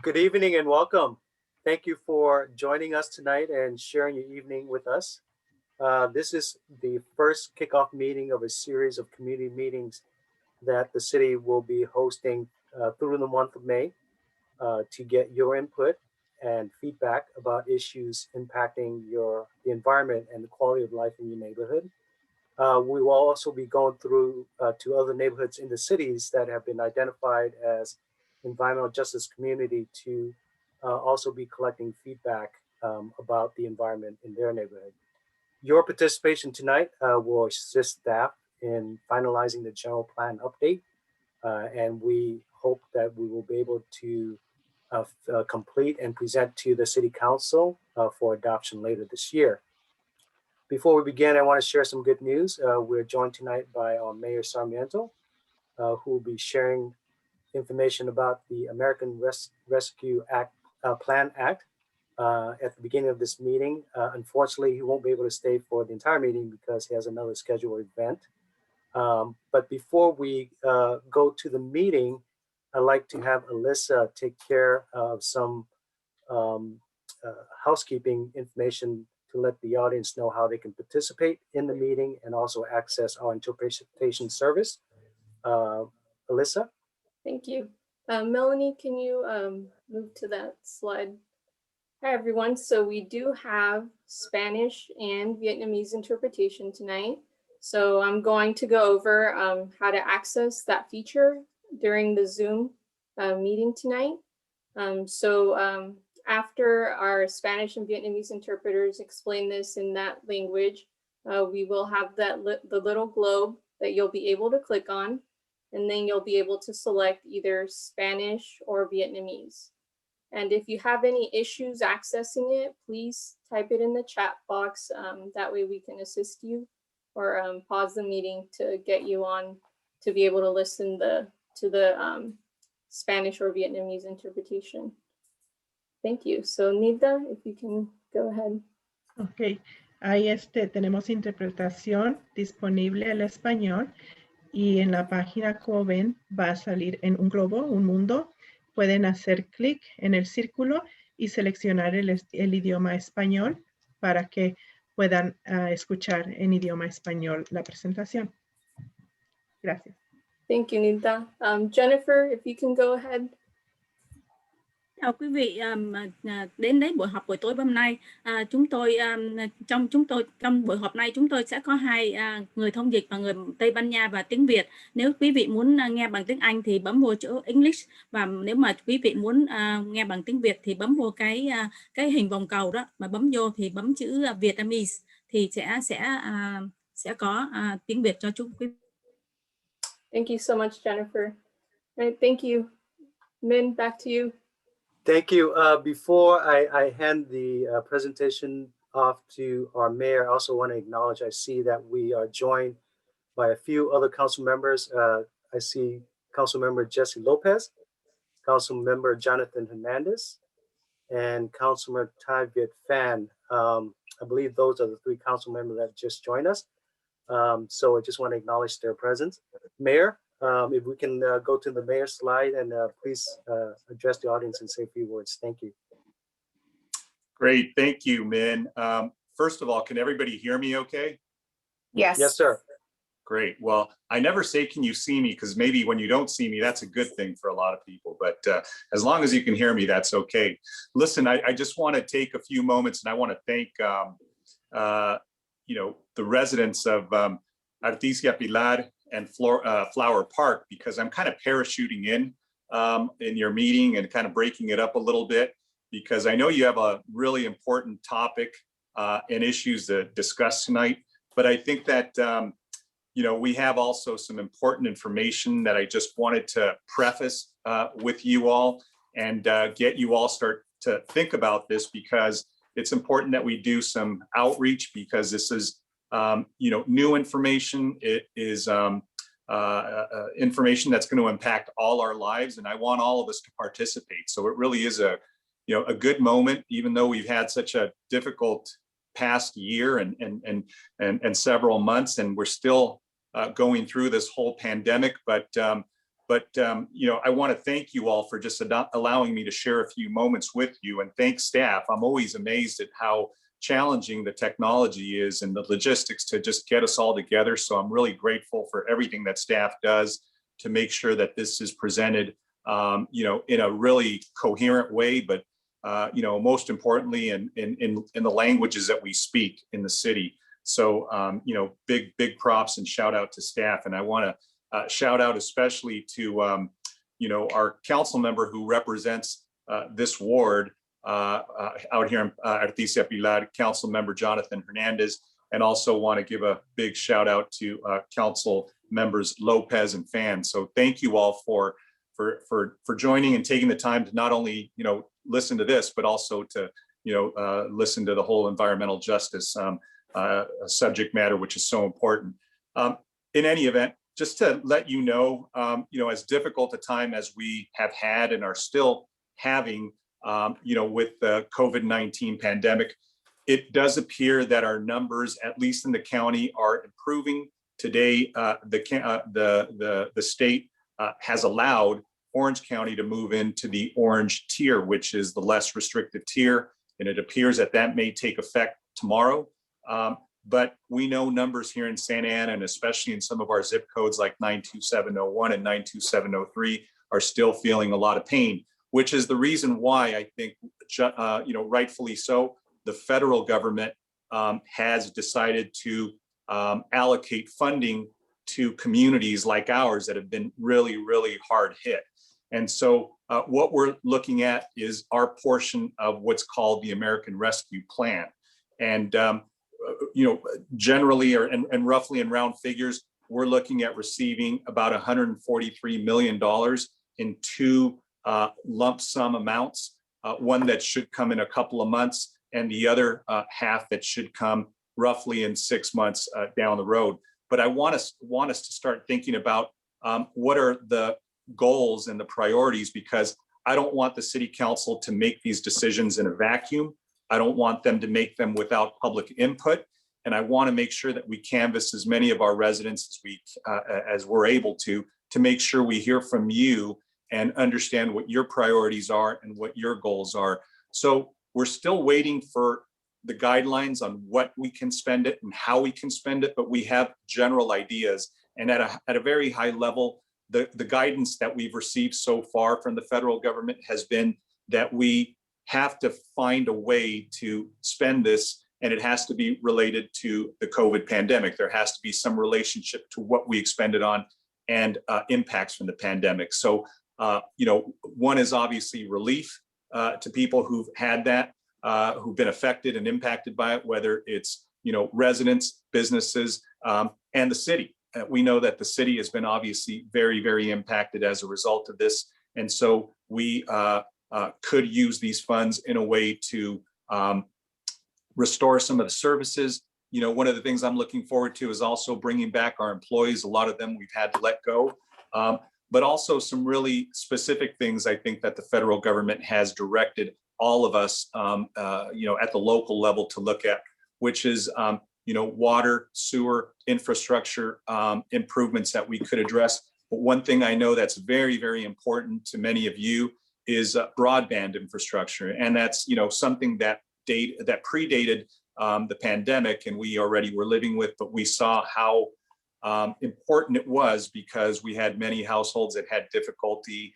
Good evening and welcome. Thank you for joining us tonight and sharing your evening with us. This is the first kickoff meeting of a series of community meetings that the city will be hosting through the month of May to get your input and feedback about issues impacting the environment and the quality of life in your neighborhood. We will also be going through to other neighborhoods in the cities that have been identified as environmental justice community to also be collecting feedback about the environment in their neighborhood. Your participation tonight will assist staff in finalizing the general plan update, and we hope that we will be able to complete and present to the City Council for adoption later this year. Before we begin, I want to share some good news. We're joined tonight by our Mayor Sarmiento, who will be sharing information about the American Rescue Act Plan Act at the beginning of this meeting. Unfortunately, he won't be able to stay for the entire meeting because he has another scheduled event. But before we go to the meeting, I'd like to have Alyssa take care of some housekeeping information to let the audience know how they can participate in the meeting and also access our interpretation service. Alyssa? Thank you. Melanie, can you move to that slide? Hi, everyone. So we do have Spanish and Vietnamese interpretation tonight. So I'm going to go over how to access that feature during the Zoom meeting tonight. After our Spanish and Vietnamese interpreters explain this in that language, we will have the little globe that you'll be able to click on, and then you'll be able to select either Spanish or Vietnamese. And if you have any issues accessing it, please type it in the chat box. That way we can assist you, or pause the meeting to get you on to be able to listen to the Spanish or Vietnamese interpretation. Thank you. So Nida, if you can go ahead. Ok, ahí tenemos interpretación disponible al español y en la página, como ven, va a salir en un globo, un mundo. Pueden hacer clic en el círculo y seleccionar el idioma español para que puedan escuchar en idioma español la presentación. Gracias. Thank you, Nida. Jennifer, if you can go ahead. Chào quý vị đến buổi họp buổi tối hôm nay. Trong buổi họp này chúng tôi sẽ có hai người thông dịch và người Tây Ban Nha và tiếng Việt. Nếu quý vị muốn nghe bằng tiếng Anh thì bấm vô chỗ English, và nếu mà quý vị muốn nghe bằng tiếng Việt thì bấm vô cái hình vòng cầu đó, mà bấm vô thì bấm chữ Vietnamese thì sẽ có tiếng Việt cho chúng quý vị. Thank you so much, Jennifer. Right, thank you. Min, back to you. Thank you. Before I hand the presentation off to our mayor, I also want to acknowledge, I see that we are joined by a few other council members. I see Council Member Jesse Lopez, Council Member Jonathan Hernandez, and Councilor Tai Viet Phan. I believe those are the three council members that just joined us. So I just want to acknowledge their presence. Mayor, if we can go to the mayor's slide and please address the audience and say a few words. Thank you. Great, thank you, Min. First of all, can everybody hear me okay? Yes. Yes, sir. Great. Well, I never say, can you see me? Because maybe when you don't see me, that's a good thing for a lot of people. But as long as you can hear me, that's okay. Listen, I just want to take a few moments and I want to thank, the residents of Artesia Pilar and Flower Park, because I'm kind of parachuting in your meeting and kind of breaking it up a little bit, because I know you have a really important topic and issues to discuss tonight. But I think that we have also some important information that I just wanted to preface with you all and get you all start to think about this, because it's important that we do some outreach, because this is new information. It is information that's going to impact all our lives, and I want all of us to participate. So it really is a good moment, even though we've had such a difficult past year and several months, and we're still going through this whole pandemic. But But I want to thank you all for just allowing me to share a few moments with you, and thank staff. I'm always amazed at how challenging the technology is and the logistics to just get us all together. So I'm really grateful for everything that staff does to make sure that this is presented, in a really coherent way, but most importantly, in the languages that we speak in the city. So, big props and shout out to staff. And I want to shout out especially to, our council member who represents this ward out here in Artesia Pilar, Council Member Jonathan Hernandez, and also want to give a big shout out to Council Members Lopez and Fan. So thank you all for joining and taking the time to not only listen to this, but also to listen to the whole environmental justice subject matter, which is so important. In any event, just to let you know, as difficult a time as we have had and are still having, with the COVID-19 pandemic, it does appear that our numbers, at least in the county, are improving. Today, the state has allowed Orange County to move into the orange tier, which is the less restrictive tier, and it appears that may take effect tomorrow. But we know numbers here in Santa Ana, and especially in some of our zip codes like 92701 and 92703, are still feeling a lot of pain, which is the reason why I think, rightfully so, the federal government has decided to allocate funding to communities like ours that have been really, really hard hit. And so what we're looking at is our portion of what's called the American Rescue Plan. And, generally and roughly in round figures, we're looking at receiving about $143 million in two lump sum amounts, one that should come in a couple of months, and the other half that should come roughly in 6 months down the road. But I want us to start thinking about what are the goals and the priorities, because I don't want the city council to make these decisions in a vacuum. I don't want them to make them without public input. And I want to make sure that we canvass as many of our residents as we're able to make sure we hear from you and understand what your priorities are and what your goals are. So we're still waiting for the guidelines on what we can spend it and how we can spend it, but we have general ideas. And at a very high level, the guidance that we've received so far from the federal government has been that we have to find a way to spend this, and it has to be related to the COVID pandemic. There has to be some relationship to what we expended on and impacts from the pandemic. So, one is obviously relief to people who've had that, who've been affected and impacted by it, whether it's, residents, businesses, and the city. We know that the city has been obviously very, very impacted as a result of this. And so we could use these funds in a way to restore some of the services. One of the things I'm looking forward to is also bringing back our employees. A lot of them we've had to let go, but also some really specific things I think that the federal government has directed all of us, at the local level to look at, which is, water, sewer, infrastructure improvements that we could address. But one thing I know that's very, very important to many of you is broadband infrastructure. And that's, something that predated the pandemic and we already were living with, but we saw how important it was because we had many households that had difficulty,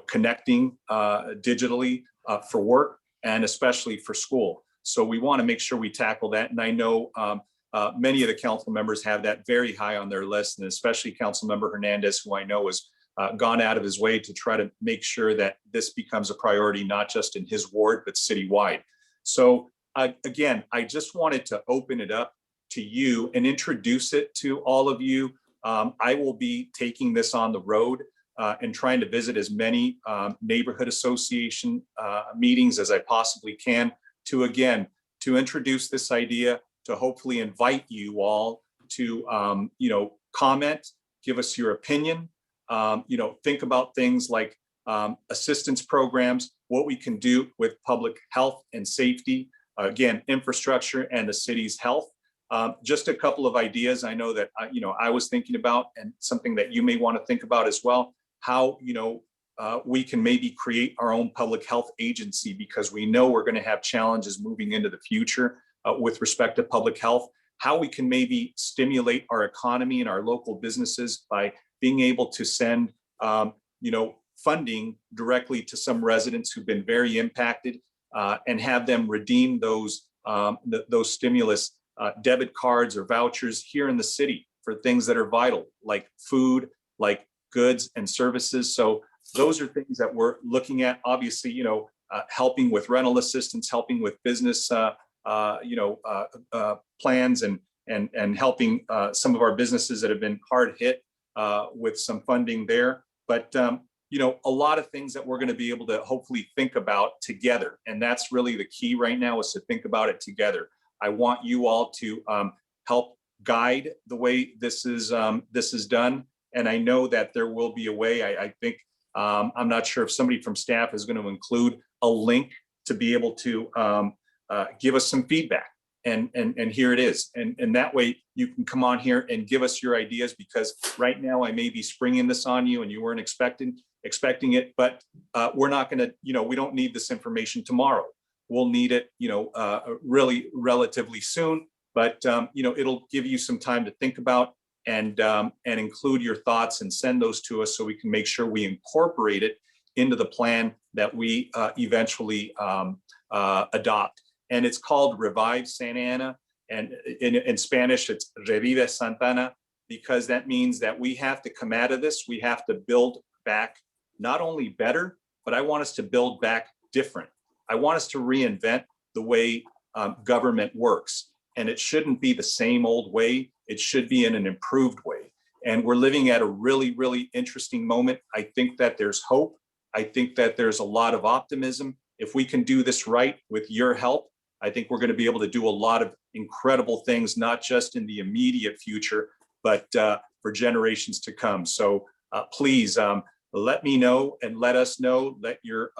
connecting digitally for work and especially for school. So we want to make sure we tackle that. And I know many of the council members have that very high on their list, and especially Council Member Hernandez, who I know has gone out of his way to try to make sure that this becomes a priority, not just in his ward, but citywide. So again, I just wanted to open it up to you and introduce it to all of you. I will be taking this on the road and trying to visit as many neighborhood association meetings as I possibly can to introduce this idea, to hopefully invite you all to, comment, give us your opinion, think about things like assistance programs, what we can do with public health and safety, again, infrastructure and the city's health. just a couple of ideas I know that I was thinking about, and something that you may want to think about as well, how we can maybe create our own public health agency, because we know we're going to have challenges moving into the future with respect to public health. How we can maybe stimulate our economy and our local businesses by being able to send funding directly to some residents who've been very impacted, and have them redeem those stimulus debit cards or vouchers here in the city for things that are vital, like food, like goods and services. So those are things that we're looking at. Obviously, helping with rental assistance, helping with business plans, and helping some of our businesses that have been hard hit with some funding there. But a lot of things that we're going to be able to hopefully think about together. And that's really the key right now, is to think about it together. I want you all to help guide the way this is done. And I know that there will be a way. I think, I'm not sure if somebody from staff is going to include a link to be able to give us some feedback. And here it is. And that way you can come on here and give us your ideas, because right now I may be springing this on you and you weren't expecting it, but we're not going to, we don't need this information tomorrow. We'll need it, really relatively soon, but it'll give you some time to think about and include your thoughts and send those to us, so we can make sure we incorporate it into the plan that we eventually adopt. And it's called Revive Santa Ana, and in Spanish it's Revive Santa Ana, because that means that we have to come out of this. We have to build back not only better, but I want us to build back different. I want us to reinvent the way government works. And it shouldn't be the same old way. It should be in an improved way. And we're living at a really, really interesting moment. I think that there's hope. I think that there's a lot of optimism. If we can do this right with your help, I think we're going to be able to do a lot of incredible things, not just in the immediate future, but for generations to come. So please let me know and let us know, let your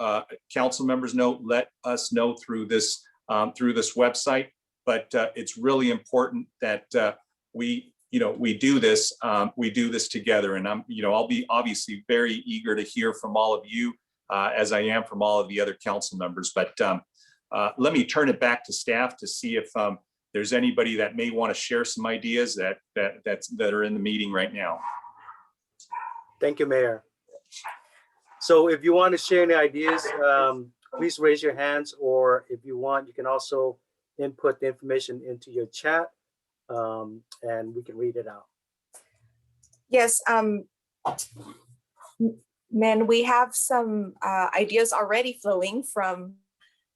council members know, let us know through this website. But it's really important that we do this together. And I'll be obviously very eager to hear from all of you, as I am from all of the other council members. But let me turn it back to staff to see if there's anybody that may want to share some ideas that are in the meeting right now. Thank you, Mayor. So if you want to share any ideas, please raise your hands, or if you want, you can also input the information into your chat, and we can read it out. Yes, man, we have some ideas already flowing from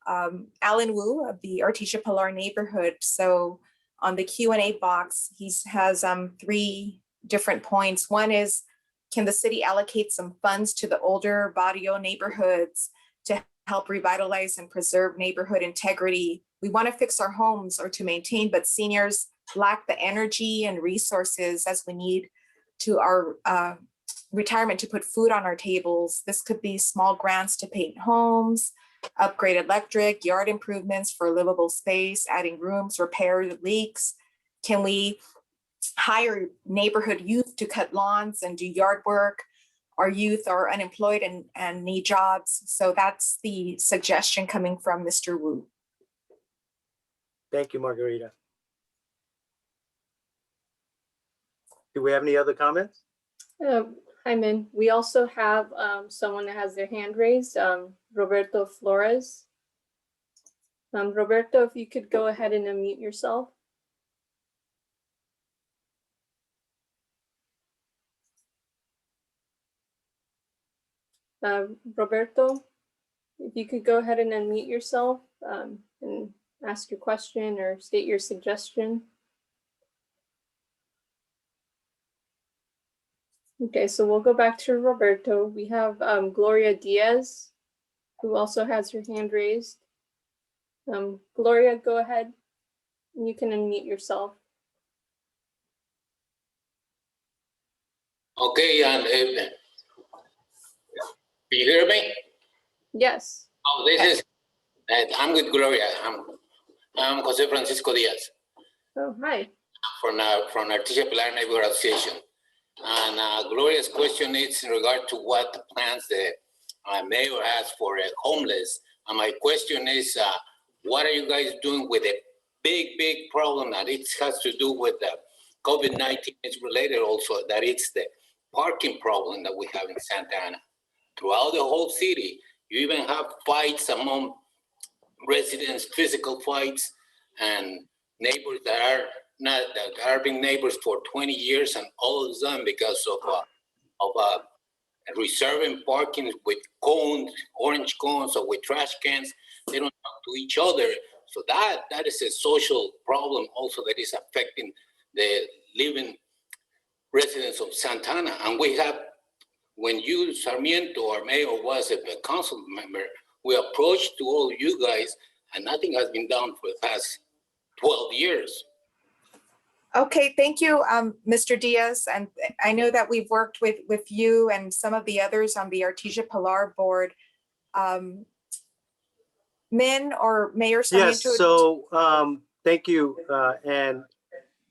Alan Wu of the Artesia Pilar neighborhood. So on the Q&A box, he has 3 different points. One is, can the city allocate some funds to the older barrio neighborhoods to help revitalize and preserve neighborhood integrity? We want to fix our homes or to maintain, but seniors lack the energy and resources as we need to our retirement to put food on our tables. This could be small grants to paint homes, upgrade electric, yard improvements for livable space, adding rooms, repair leaks. Can we hire neighborhood youth to cut lawns and do yard work? Our youth are unemployed and need jobs. So that's the suggestion coming from Mr. Wu. Thank you, Margarita. Do we have any other comments? Hi, Min. We also have someone that has their hand raised, Roberto Flores. Roberto, if you could go ahead and unmute yourself. Roberto, if you could go ahead and unmute yourself and ask your question or state your suggestion. Okay, so we'll go back to Roberto. We have Gloria Diaz, who also has her hand raised. Gloria, go ahead. You can unmute yourself. Okay, can you hear me? Yes. Oh, this is, I'm with Gloria. I'm Jose Francisco Diaz. Oh, hi. From Artesia Pilar Neighborhood Association. And Gloria's question is in regard to what the plans the mayor has for homeless. And my question is, what are you guys doing with a big problem that it has to do with the COVID-19? It's related also that it's the parking problem that we have in Santa Ana. Throughout the whole city, you even have fights among residents, physical fights, and neighbors that are being neighbors for 20 years, and all of them because of reserving parking with cones, orange cones, or with trash cans. They don't talk to each other. So that is a social problem also that is affecting the living residents of Santa Ana. And we have, when you, Sarmiento, our mayor, was a council member, we approached to all you guys, and nothing has been done for the past 12 years. Okay, thank you, Mr. Diaz. And I know that we've worked with you and some of the others on the Artesia Pilar board. Min or Mayor Sarmiento? Yes, so thank you. And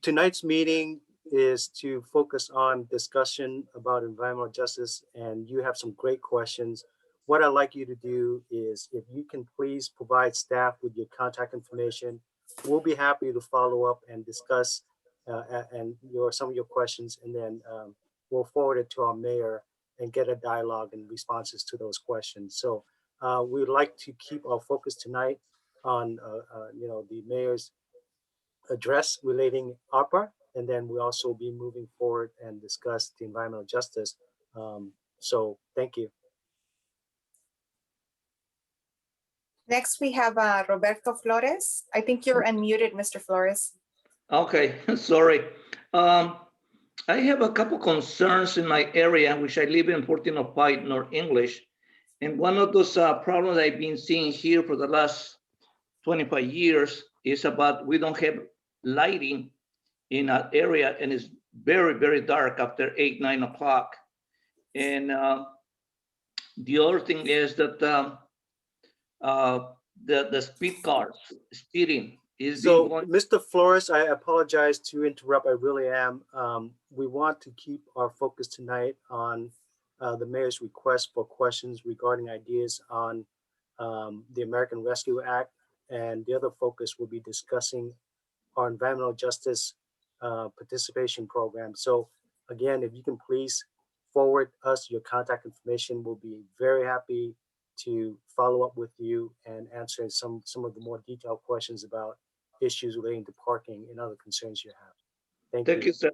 tonight's meeting is to focus on discussion about environmental justice, and you have some great questions. What I'd like you to do is, if you can please provide staff with your contact information, we'll be happy to follow up and discuss and some of your questions, and then we'll forward it to our mayor and get a dialogue and responses to those questions. So we'd like to keep our focus tonight on the mayor's address relating ARPA, and then we'll also be moving forward and discuss the environmental justice. So thank you. Next, we have Roberto Flores. I think you're unmuted, Mr. Flores. Okay, sorry. I have a couple concerns in my area, which I live in 1405 North English. And one of those problems I've been seeing here for the last 25 years is about we don't have lighting in that area, and it's very dark after 8, 9 o'clock. And the other thing is that the speed cars speeding is so Mr. Flores, I apologize to interrupt. I really am. We want to keep our focus tonight on the mayor's request for questions regarding ideas on the American Rescue Act, and the other focus will be discussing our environmental justice participation program. So again, if you can please forward us your contact information, we'll be very happy to follow up with you and answer some of the more detailed questions about issues relating to parking and other concerns you have. Thank you, sir.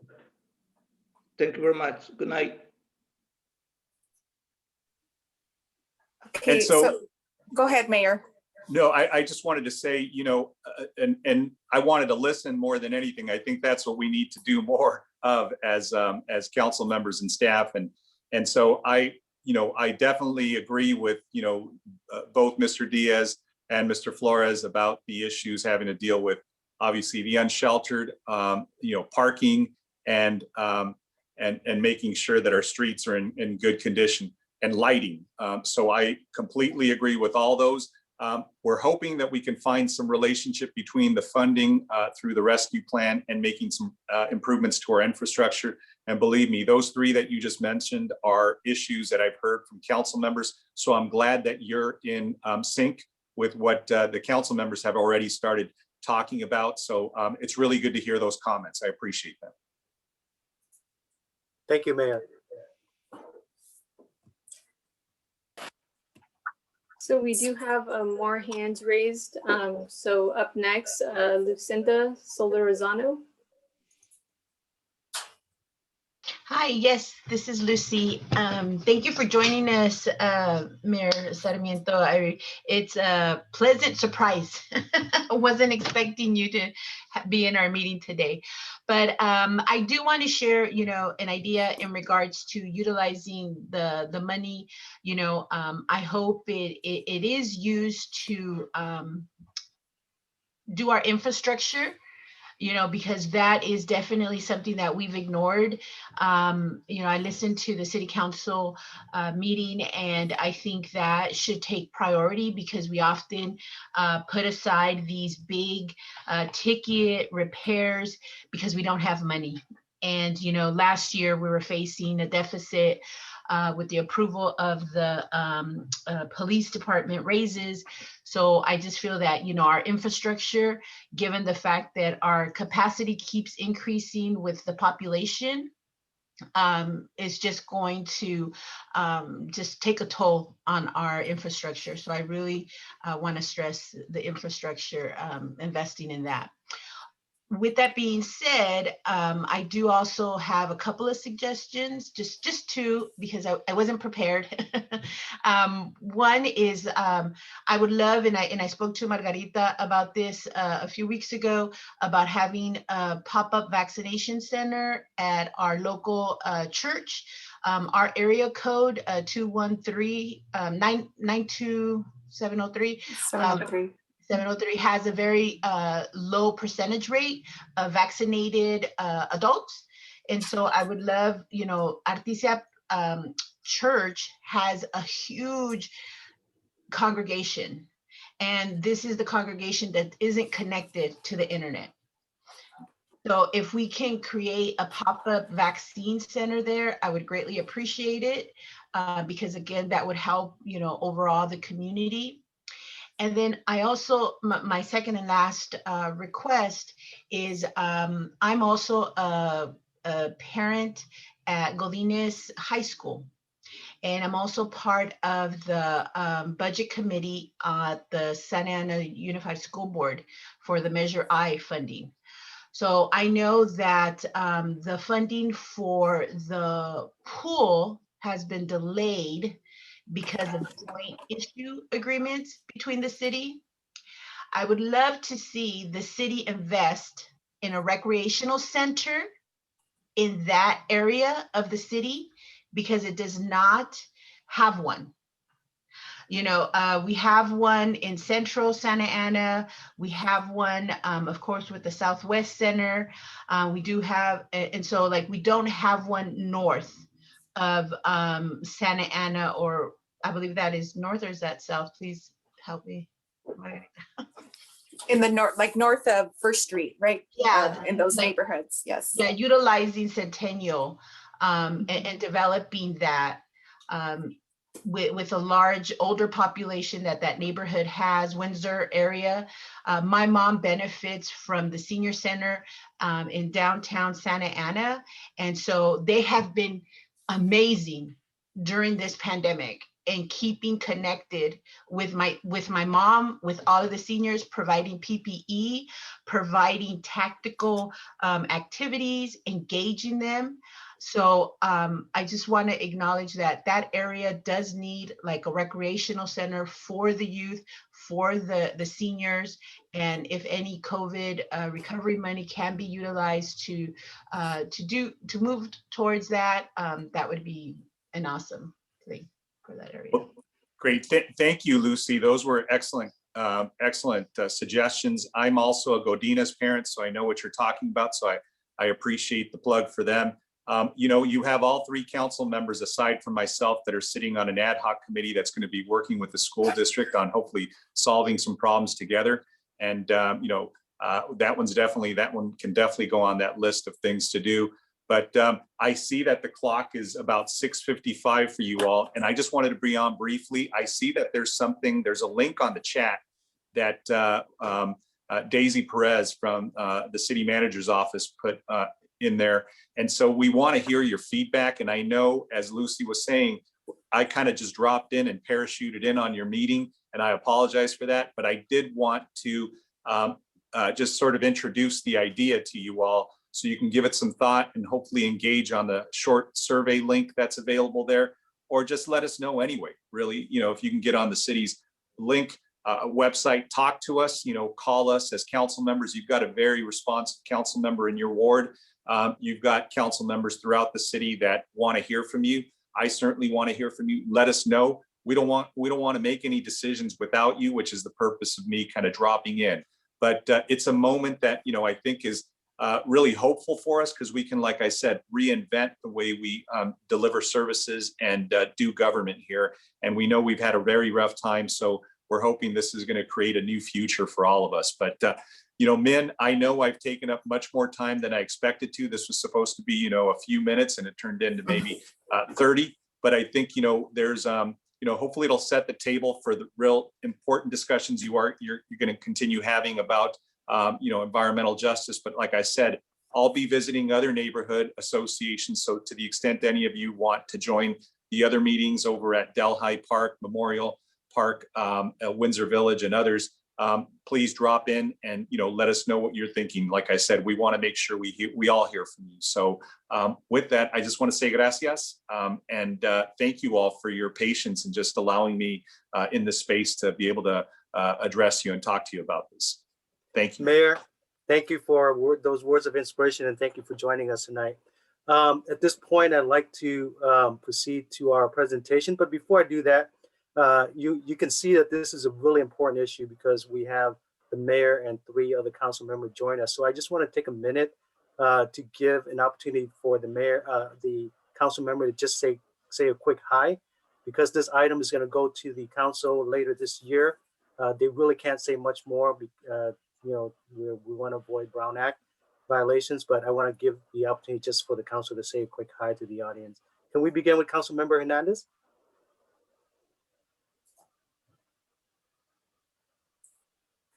Thank you very much. Good night. Okay, so go ahead, Mayor. No, I just wanted to say, and I wanted to listen more than anything. I think that's what we need to do more of as council members and staff. And so I definitely agree with, both Mr. Diaz and Mr. Flores about the issues having to deal with, obviously, the unsheltered, parking and making sure that our streets are in good condition, and lighting. So I completely agree with all those. We're hoping that we can find some relationship between the funding through the rescue plan and making some improvements to our infrastructure. And believe me, those three that you just mentioned are issues that I've heard from council members. So I'm glad that you're in sync with what the council members have already started talking about. So it's really good to hear those comments. I appreciate that. Thank you, Mayor. So we do have more hands raised. So up next, Lucinda Solarizano. Hi, yes, this is Lucy. Thank you for joining us, Mayor Sarmiento. It's a pleasant surprise. I wasn't expecting you to be in our meeting today, but I do want to share, an idea in regards to utilizing the money. I hope it is used to do our infrastructure. you know, because that is definitely something that we've ignored. You know, I listened to the city council meeting, and I think that should take priority because we often put aside these big ticket repairs because we don't have money. And, you know, last year we were facing a deficit with the approval of the police department raises. So I just feel that, you know, our infrastructure, given the fact that our capacity keeps increasing with the population, is just going to just take a toll on our infrastructure. So I really want to stress the infrastructure, investing in that. With that being said, I do also have a couple of suggestions, just two, because I wasn't prepared. One is I would love, and I spoke to Margarita about this a few weeks ago, about having a pop-up vaccination center at our local church. Our area code 213-92703. 703. 703 has a very low percentage rate of vaccinated adults. And so I would love, you know, Artesia Church has a huge congregation. And this is the congregation that isn't connected to the internet. So if we can create a pop-up vaccine center there, I would greatly appreciate it because again, that would help, you know, overall the community. And then I also, my second and last request is I'm also a parent at Godinez High School. And I'm also part of the budget committee at the Santa Ana Unified School Board for the Measure I funding. So I know that the funding for the pool has been delayed because of joint issue agreements between the city. I would love to see the city invest in a recreational center in that area of the city because it does not have one. You know, we have one in Central Santa Ana. We have one, of course, with the Southwest Center. We do have, and so like we don't have one north of Santa Ana, or I believe that is north, or is that south? Please help me. In the north, like north of First Street, right? Yeah, in those like, neighborhoods, yes. Yeah, utilizing Centennial and developing that with a large older population that neighborhood has, Windsor area. My mom benefits from the senior center in downtown Santa Ana. And so they have been amazing during this pandemic and keeping connected with my mom, with all of the seniors, providing PPE, providing tactical activities, engaging them. So I just want to acknowledge that that area does need like a recreational center for the youth, for the seniors. And if any COVID recovery money can be utilized to move towards that, that would be an awesome thing for that area. Well, great, thank you, Lucy. Those were excellent, excellent suggestions. I'm also a Godinez parent, so I know what you're talking about. So I appreciate the plug for them. You know, you have all three council members aside from myself that are sitting on an ad hoc committee that's going to be working with the school district on hopefully solving some problems together. And, you know, that one can definitely go on that list of things to do. But I see that the clock is about 6:55 for you all. And I just wanted to bring on briefly. I see that there's a link on the chat that Daisy Perez from the city manager's office put in there. And so we want to hear your feedback. And I know, as Lucy was saying, I kind of just dropped in and parachuted in on your meeting, and I apologize for that. But I did want to just sort of introduce the idea to you all so you can give it some thought and hopefully engage on the short survey link that's available there, or just let us know anyway, really, you know, if you can get on the city's link website, talk to us, you know, call us as council members. You've got a very responsive council member in your ward. You've got council members throughout the city that want to hear from you. I certainly want to hear from you. Let us know. We don't want to make any decisions without you, which is the purpose of me kind of dropping in. But it's a moment that, I think is really hopeful for us, because we can, like I said, reinvent the way we deliver services and do government here. And we know we've had a very rough time, so we're hoping this is going to create a new future for all of us. But Min, I know I've taken up much more time than I expected to. This was supposed to be, a few minutes, and it turned into maybe 30. But I think, there's, hopefully it'll set the table for the real important discussions you're going to continue having about, environmental justice. But like I said, I'll be visiting other neighborhood associations. So to the extent any of you want to join the other meetings over at Delhi Park, Memorial Park, Windsor Village, and others, please drop in and let us know what you're thinking. Like I said, we want to make sure we all hear from you. So with that, I just want to say gracias, and thank you all for your patience and just allowing me in this space to be able to address you and talk to you about this. Thank you. Mayor, thank you for those words of inspiration, and thank you for joining us tonight. At this point, I'd like to proceed to our presentation. But before I do that, you can see that this is a really important issue, because we have the mayor and 3 other council members join us. So I just want to take a minute to give an opportunity for the mayor, the council member, to just say a quick hi, because this item is going to go to the council later this year. They really can't say much more. We want to avoid Brown Act violations, but I want to give the opportunity just for the council to say a quick hi to the audience. Can we begin with Council Member Hernandez?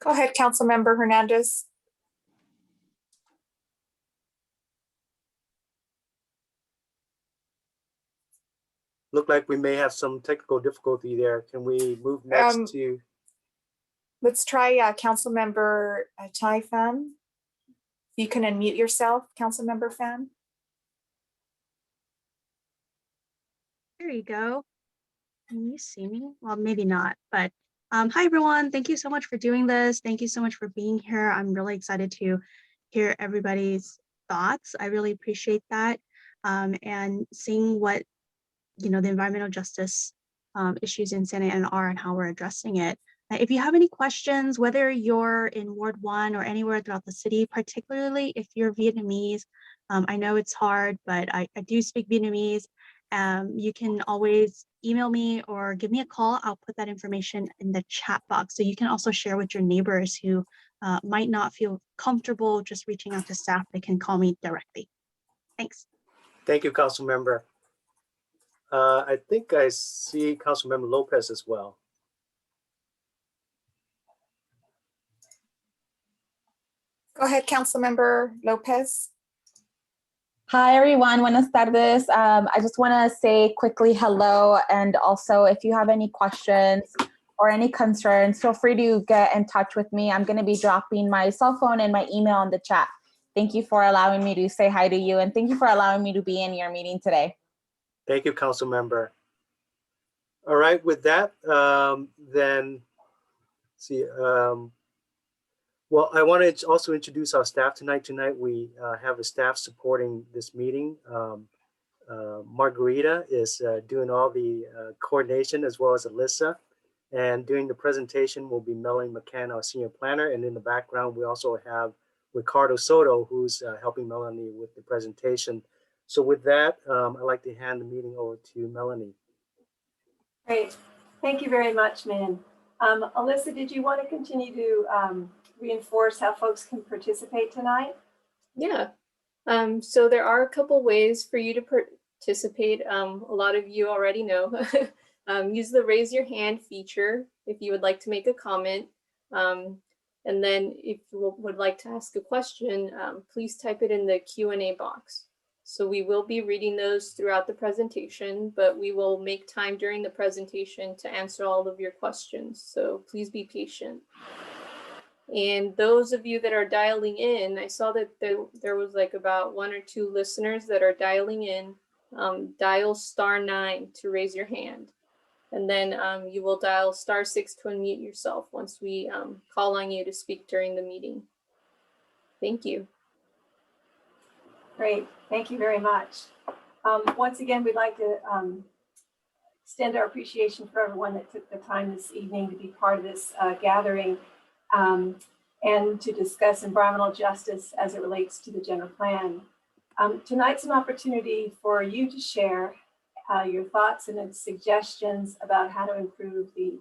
Go ahead, Councilmember Hernandez. Look like we may have some technical difficulty there. Can we move next to? Let's try Councilmember Chai Pham. You can unmute yourself, Councilmember Pham. There you go. Can you see me? Well, maybe not, but hi everyone. Thank you so much for doing this. Thank you so much for being here. I'm really excited to hear everybody's thoughts. I really appreciate that. And seeing what, the environmental justice issues in Santa Ana are and how we're addressing it. If you have any questions, whether you're in Ward 1 or anywhere throughout the city, particularly if you're Vietnamese, I know it's hard, but I do speak Vietnamese. You can always email me or give me a call. I'll put that information in the chat box. So you can also share with your neighbors who might not feel comfortable just reaching out to staff. They can call me directly. Thanks. Thank you, Council Member. I think I see Council Member Lopez as well. Go ahead, Councilmember Lopez. Hi, everyone. Buenas tardes. I just want to say quickly hello. And also, if you have any questions or any concerns, feel free to get in touch with me. I'm going to be dropping my cell phone and my email in the chat. Thank you for allowing me to say hi to you. And thank you for allowing me to be in your meeting today. Thank you, Council Member. All right, with that, then, see, well, I want to also introduce our staff tonight. Tonight, we have a staff supporting this meeting. Margarita is doing all the coordination, as well as Alyssa. And during the presentation will be Melanie McCann, our senior planner. And in the background, we also have Ricardo Soto, who's helping Melanie with the presentation. So with that, I'd like to hand the meeting over to Melanie. Great. Thank you very much, Min. Alyssa, did you want to continue to reinforce how folks can participate tonight? Yeah. So there are a couple ways for you to participate. A lot of you already know. Use the raise your hand feature if you would like to make a comment. And then if you would like to ask a question, please type it in the Q&A box. So we will be reading those throughout the presentation, but we will make time during the presentation to answer all of your questions. So please be patient. And those of you that are dialing in, I saw that there was like about 1 or 2 listeners that are dialing in. Dial *9 to raise your hand. And then you will dial *6 to unmute yourself once we call on you to speak during the meeting. Thank you. Great, thank you very much. Once again, we'd like to extend our appreciation for everyone that took the time this evening to be part of this gathering. and to discuss environmental justice as it relates to the general plan. Tonight's an opportunity for you to share your thoughts and suggestions about how to improve the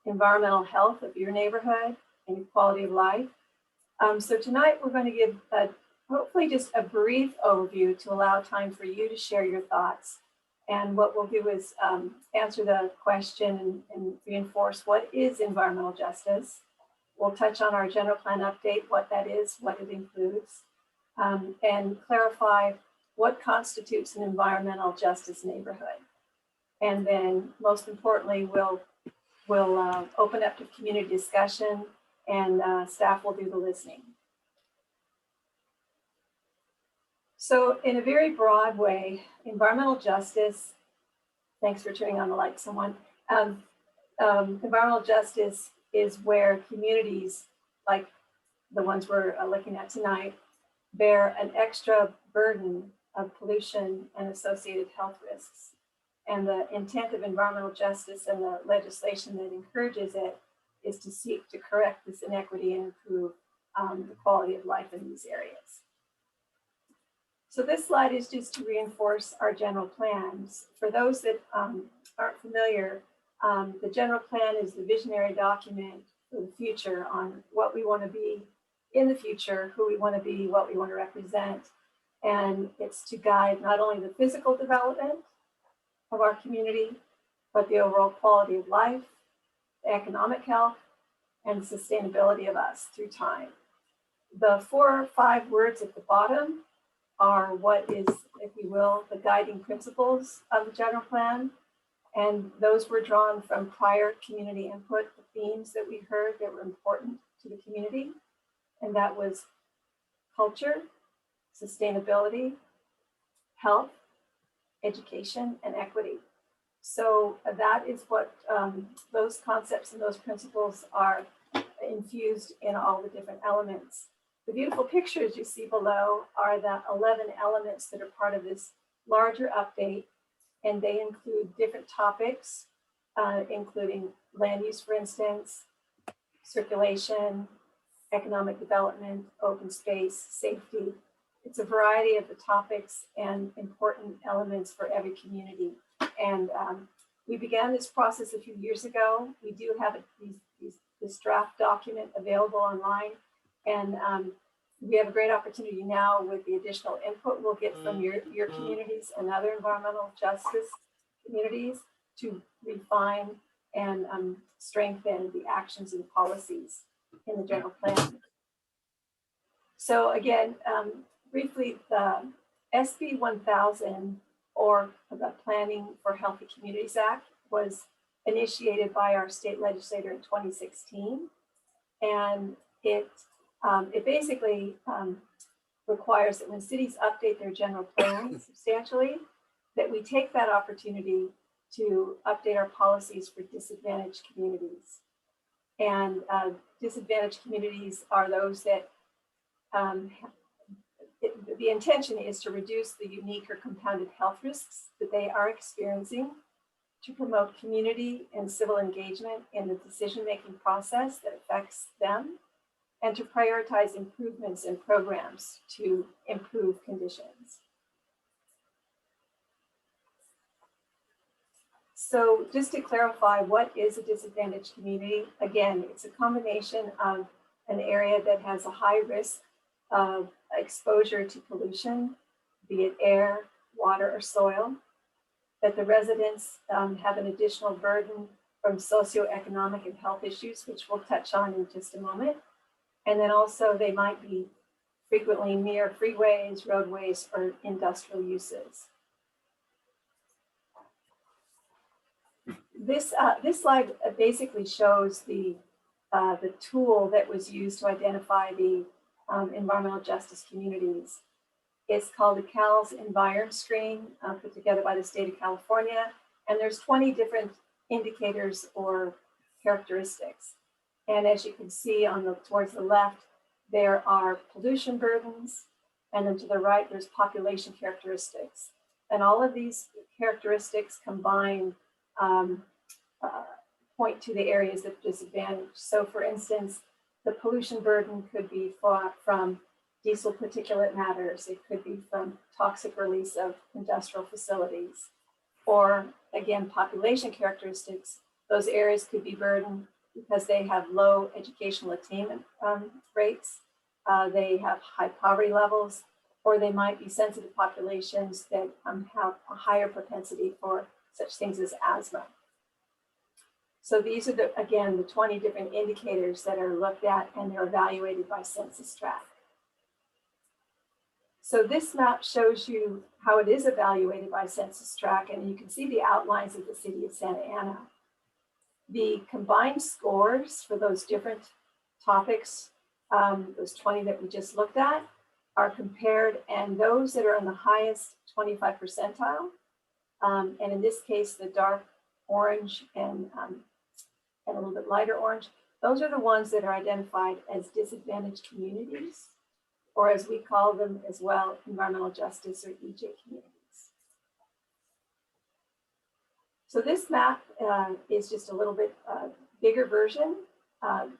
environmental health of your neighborhood and your quality of life. So tonight we're going to give hopefully just a brief overview to allow time for you to share your thoughts. And what we'll do is answer the question and reinforce what is environmental justice. We'll touch on our general plan update, what that is, what it includes, and clarify what constitutes an environmental justice neighborhood. And then most importantly, we'll open up to community discussion, and staff will do the listening. So in a very broad way, environmental justice, thanks for turning on the light, someone. Environmental justice is where communities like the ones we're looking at tonight bear an extra burden of pollution and associated health risks. And the intent of environmental justice and the legislation that encourages it is to seek to correct this inequity and improve the quality of life in these areas. So this slide is just to reinforce our general plans. For those that aren't familiar, the general plan is the visionary document for the future on what we want to be in the future, who we want to be, what we want to represent. And it's to guide not only the physical development of our community, but the overall quality of life, the economic health, and sustainability of us through time. The 4 or 5 words at the bottom are what is, if you will, the guiding principles of the general plan. And those were drawn from prior community input, the themes that we heard that were important to the community. And that was culture, sustainability, health, education, and equity. So that is what those concepts and those principles are infused in all the different elements. The beautiful pictures you see below are the 11 elements that are part of this larger update, and they include different topics, including land use, for instance, circulation, economic development, open space, safety. It's a variety of the topics and important elements for every community. And we began this process a few years ago. We do have this draft document available online. And we have a great opportunity now with the additional input we'll get from your communities and other environmental justice communities to refine and strengthen the actions and policies in the general plan. So again, briefly, the SB 1000, or the Planning for Healthy Communities Act, was initiated by our state legislator in 2016. And it basically requires that when cities update their general plans substantially, that we take that opportunity to update our policies for disadvantaged communities. And disadvantaged communities are those that the intention is to reduce the unique or compounded health risks that they are experiencing, to promote community and civil engagement in the decision-making process that affects them, and to prioritize improvements in programs to improve conditions. So just to clarify, what is a disadvantaged community? Again, it's a combination of an area that has a high risk of exposure to pollution, be it air, water, or soil, that the residents have an additional burden from socioeconomic and health issues, which we'll touch on in just a moment. And then also they might be frequently near freeways, roadways, or industrial uses. This slide basically shows the tool that was used to identify the environmental justice communities. It's called the CALS Environ Screen, put together by the state of California. And there's 20 different indicators or characteristics. And as you can see towards the left, there are pollution burdens. And then to the right, there's population characteristics. And all of these characteristics combined point to the areas of disadvantage. So for instance, the pollution burden could be from diesel particulate matters. It could be from toxic release of industrial facilities, or again, population characteristics. Those areas could be burdened because they have low educational attainment rates. They have high poverty levels, or they might be sensitive populations that have a higher propensity for such things as asthma. So these are, again, the 20 different indicators that are looked at and they're evaluated by census tract. So this map shows you how it is evaluated by census tract, and you can see the outlines of the city of Santa Ana. The combined scores for those different topics, those 20 that we just looked at, are compared, and those that are in the highest 25 percentile, and in this case, the dark orange and a little bit lighter orange, those are the ones that are identified as disadvantaged communities, or as we call them as well, environmental justice or EJ communities. So this map is just a little bit bigger version,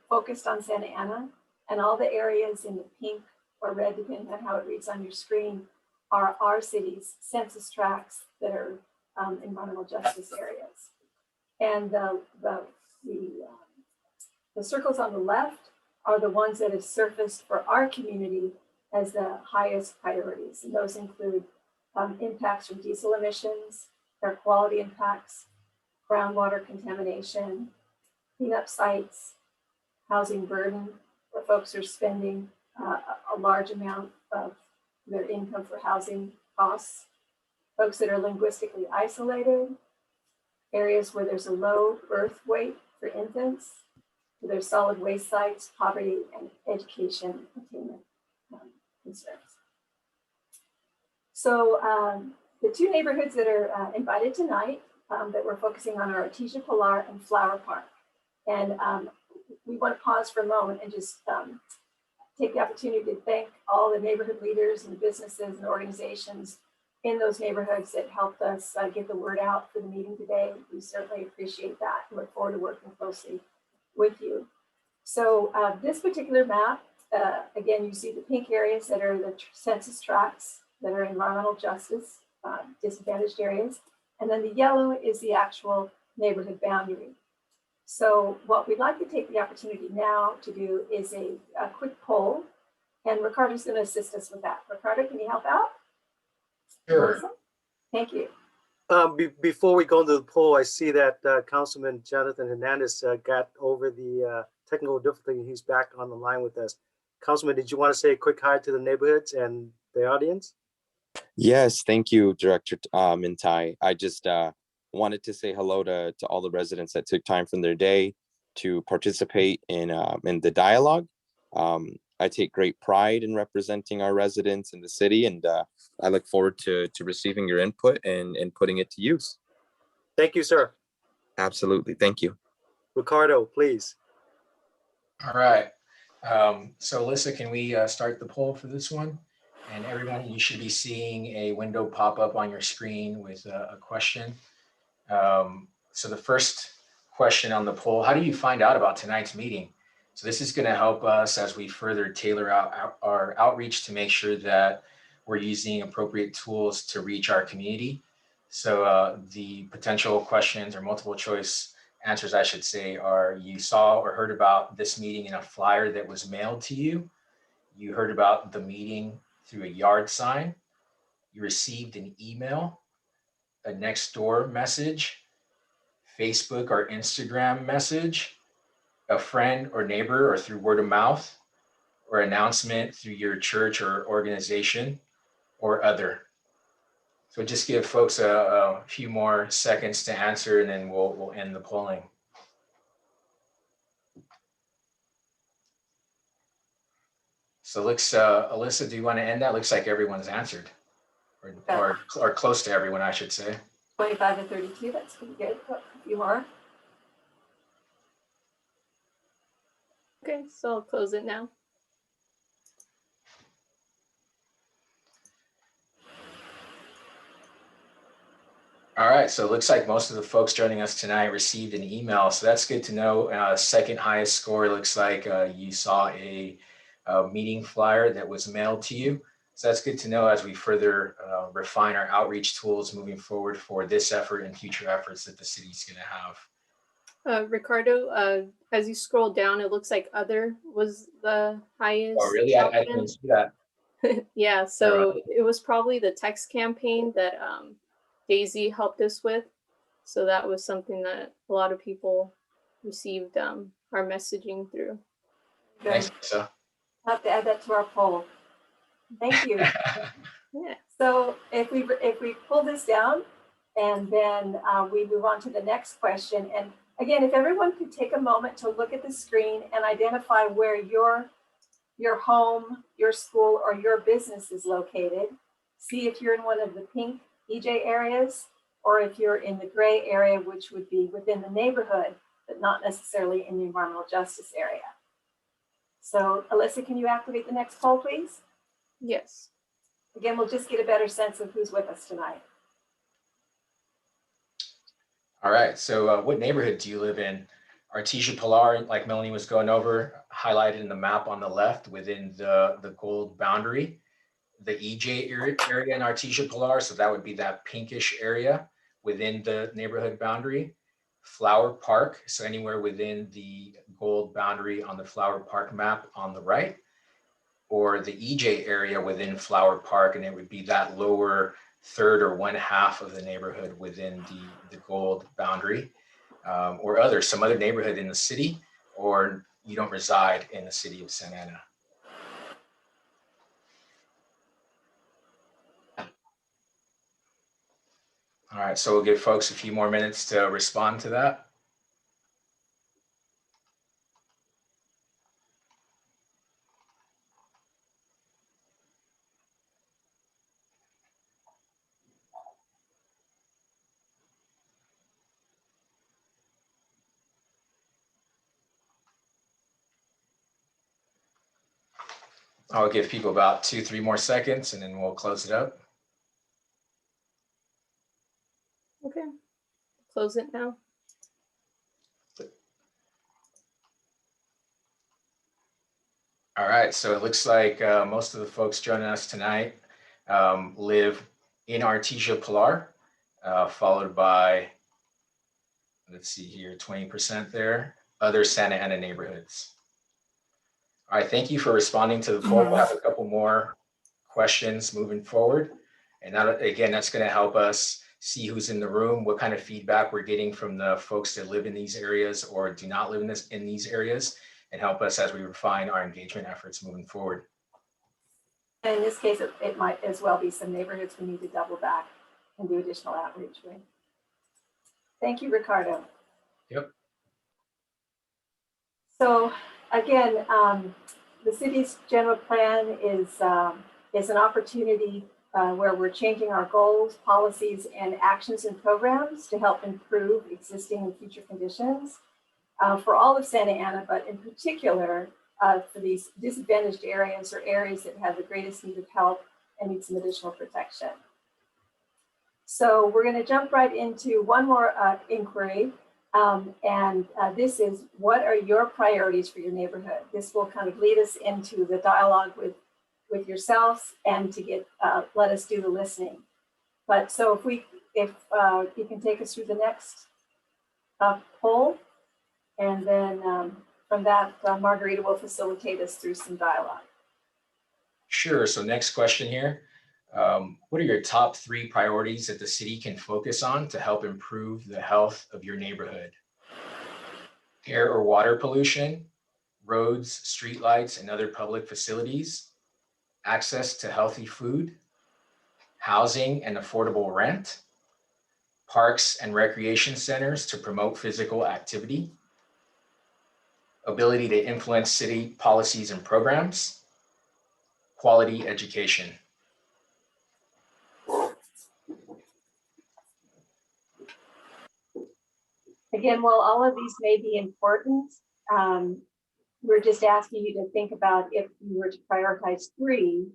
focused on Santa Ana, and all the areas in the pink or red, depending on how it reads on your screen, are our city's census tracts that are environmental justice areas. And the circles on the left are the ones that have surfaced for our community as the highest priorities. And those include impacts from diesel emissions, air quality impacts, groundwater contamination, cleanup sites, housing burden, where folks are spending a large amount of their income for housing costs, folks that are linguistically isolated, areas where there's a low birth weight for infants, where there's solid waste sites, poverty, and education attainment concerns. So the two neighborhoods that are invited tonight that we're focusing on are Artesia Pilar and Flower Park. And we want to pause for a moment and just take the opportunity to thank all the neighborhood leaders and businesses and organizations in those neighborhoods that helped us get the word out for the meeting today. We certainly appreciate that and look forward to working closely with you. So this particular map, again, you see the pink areas that are the census tracts that are environmental justice, disadvantaged areas. And then the yellow is the actual neighborhood boundary. So what we'd like to take the opportunity now to do is a quick poll, and Ricardo's going to assist us with that. Ricardo, can you help out? Sure. Thank you. Before we go into the poll, I see that Councilman Jonathan Hernandez got over the technical difficulty. He's back on the line with us. Councilman, did you want to say a quick hi to the neighborhoods and the audience? Yes, thank you, Director Mintai. I just wanted to say hello to all the residents that took time from their day to participate in the dialogue. I take great pride in representing our residents in the city, and I look forward to receiving your input and putting it to use. Thank you, sir. Absolutely. Thank you. Ricardo, please. All right. So Alyssa, can we start the poll for this one? And everyone, you should be seeing a window pop up on your screen with a question. So the first question on the poll, how do you find out about tonight's meeting? So this is going to help us as we further tailor out our outreach to make sure that we're using appropriate tools to reach our community. So the potential questions, or multiple choice answers, I should say, are: you saw or heard about this meeting in a flyer that was mailed to you. You heard about the meeting through a yard sign. You received an email, a next door message, Facebook or Instagram message, a friend or neighbor, or through word of mouth, or announcement through your church or organization, or other. So just give folks a few more seconds to answer, and then we'll end the polling. So looks, Alyssa, do you want to end that? Looks like everyone's answered, or close to everyone, I should say. 25 to 32, that's pretty good. A few more. Okay, so I'll close it now. All right, so it looks like most of the folks joining us tonight received an email, so that's good to know. Second highest score looks like you saw a meeting flyer that was mailed to you. So that's good to know as we further refine our outreach tools moving forward for this effort and future efforts that the city's going to have. Ricardo, as you scroll down, it looks like other was the highest. Oh, really? I didn't see that. Yeah, so it was probably the text campaign that Daisy helped us with. So that was something that a lot of people received our messaging through. Good. Thanks, Lisa. I'll have to add that to our poll. Thank you. Yeah. So if we pull this down and then we move on to the next question. And again, if everyone could take a moment to look at the screen and identify where your home, your school, or your business is located. See if you're in one of the pink EJ areas, or if you're in the gray area, which would be within the neighborhood, but not necessarily in the environmental justice area. So Alyssa, can you activate the next poll, please? Yes. Again, we'll just get a better sense of who's with us tonight. All right, so what neighborhood do you live in? Artesia Pilar, like Melanie was going over, highlighted in the map on the left within the gold boundary. The EJ area in Artesia Pilar, so that would be that pinkish area within the neighborhood boundary. Flower Park, so anywhere within the gold boundary on the Flower Park map on the right, or the EJ area within Flower Park, and it would be that lower third or 1/2 of the neighborhood within the gold boundary, or some other neighborhood in the city, or you don't reside in the city of Santa Ana. All right, so we'll give folks a few more minutes to respond to that. I'll give people about 2-3 more seconds and then we'll close it up. Okay. Close it now. All right, so it looks like most of the folks joining us tonight live in Artesia Pilar, followed by, let's see here, 20% there, other Santa Ana neighborhoods. All right, thank you for responding to the poll. We'll have a couple more questions moving forward. And that, again, that's going to help us see who's in the room, what kind of feedback we're getting from the folks that live in these areas or do not live in these areas, and help us as we refine our engagement efforts moving forward. And in this case, it might as well be some neighborhoods we need to double back and do additional outreach with. Thank you, Ricardo. Yep. So again, the city's general plan is an opportunity where we're changing our goals, policies, and actions and programs to help improve existing and future conditions for all of Santa Ana, but in particular for these disadvantaged areas or areas that have the greatest need of help and need some additional protection. So we're going to jump right into one more inquiry. This is, what are your priorities for your neighborhood? This will kind of lead us into the dialogue with yourselves and to get let us do the listening. But so if you can take us through the next poll, and then from that, Margarita will facilitate us through some dialogue. Sure. So next question here. What are your top 3 priorities that the city can focus on to help improve the health of your neighborhood? Air or water pollution, roads, streetlights, and other public facilities, access to healthy food, housing and affordable rent, parks and recreation centers to promote physical activity, ability to influence city policies and programs, quality education. Again, while all of these may be important, we're just asking you to think about, if you were to prioritize 3,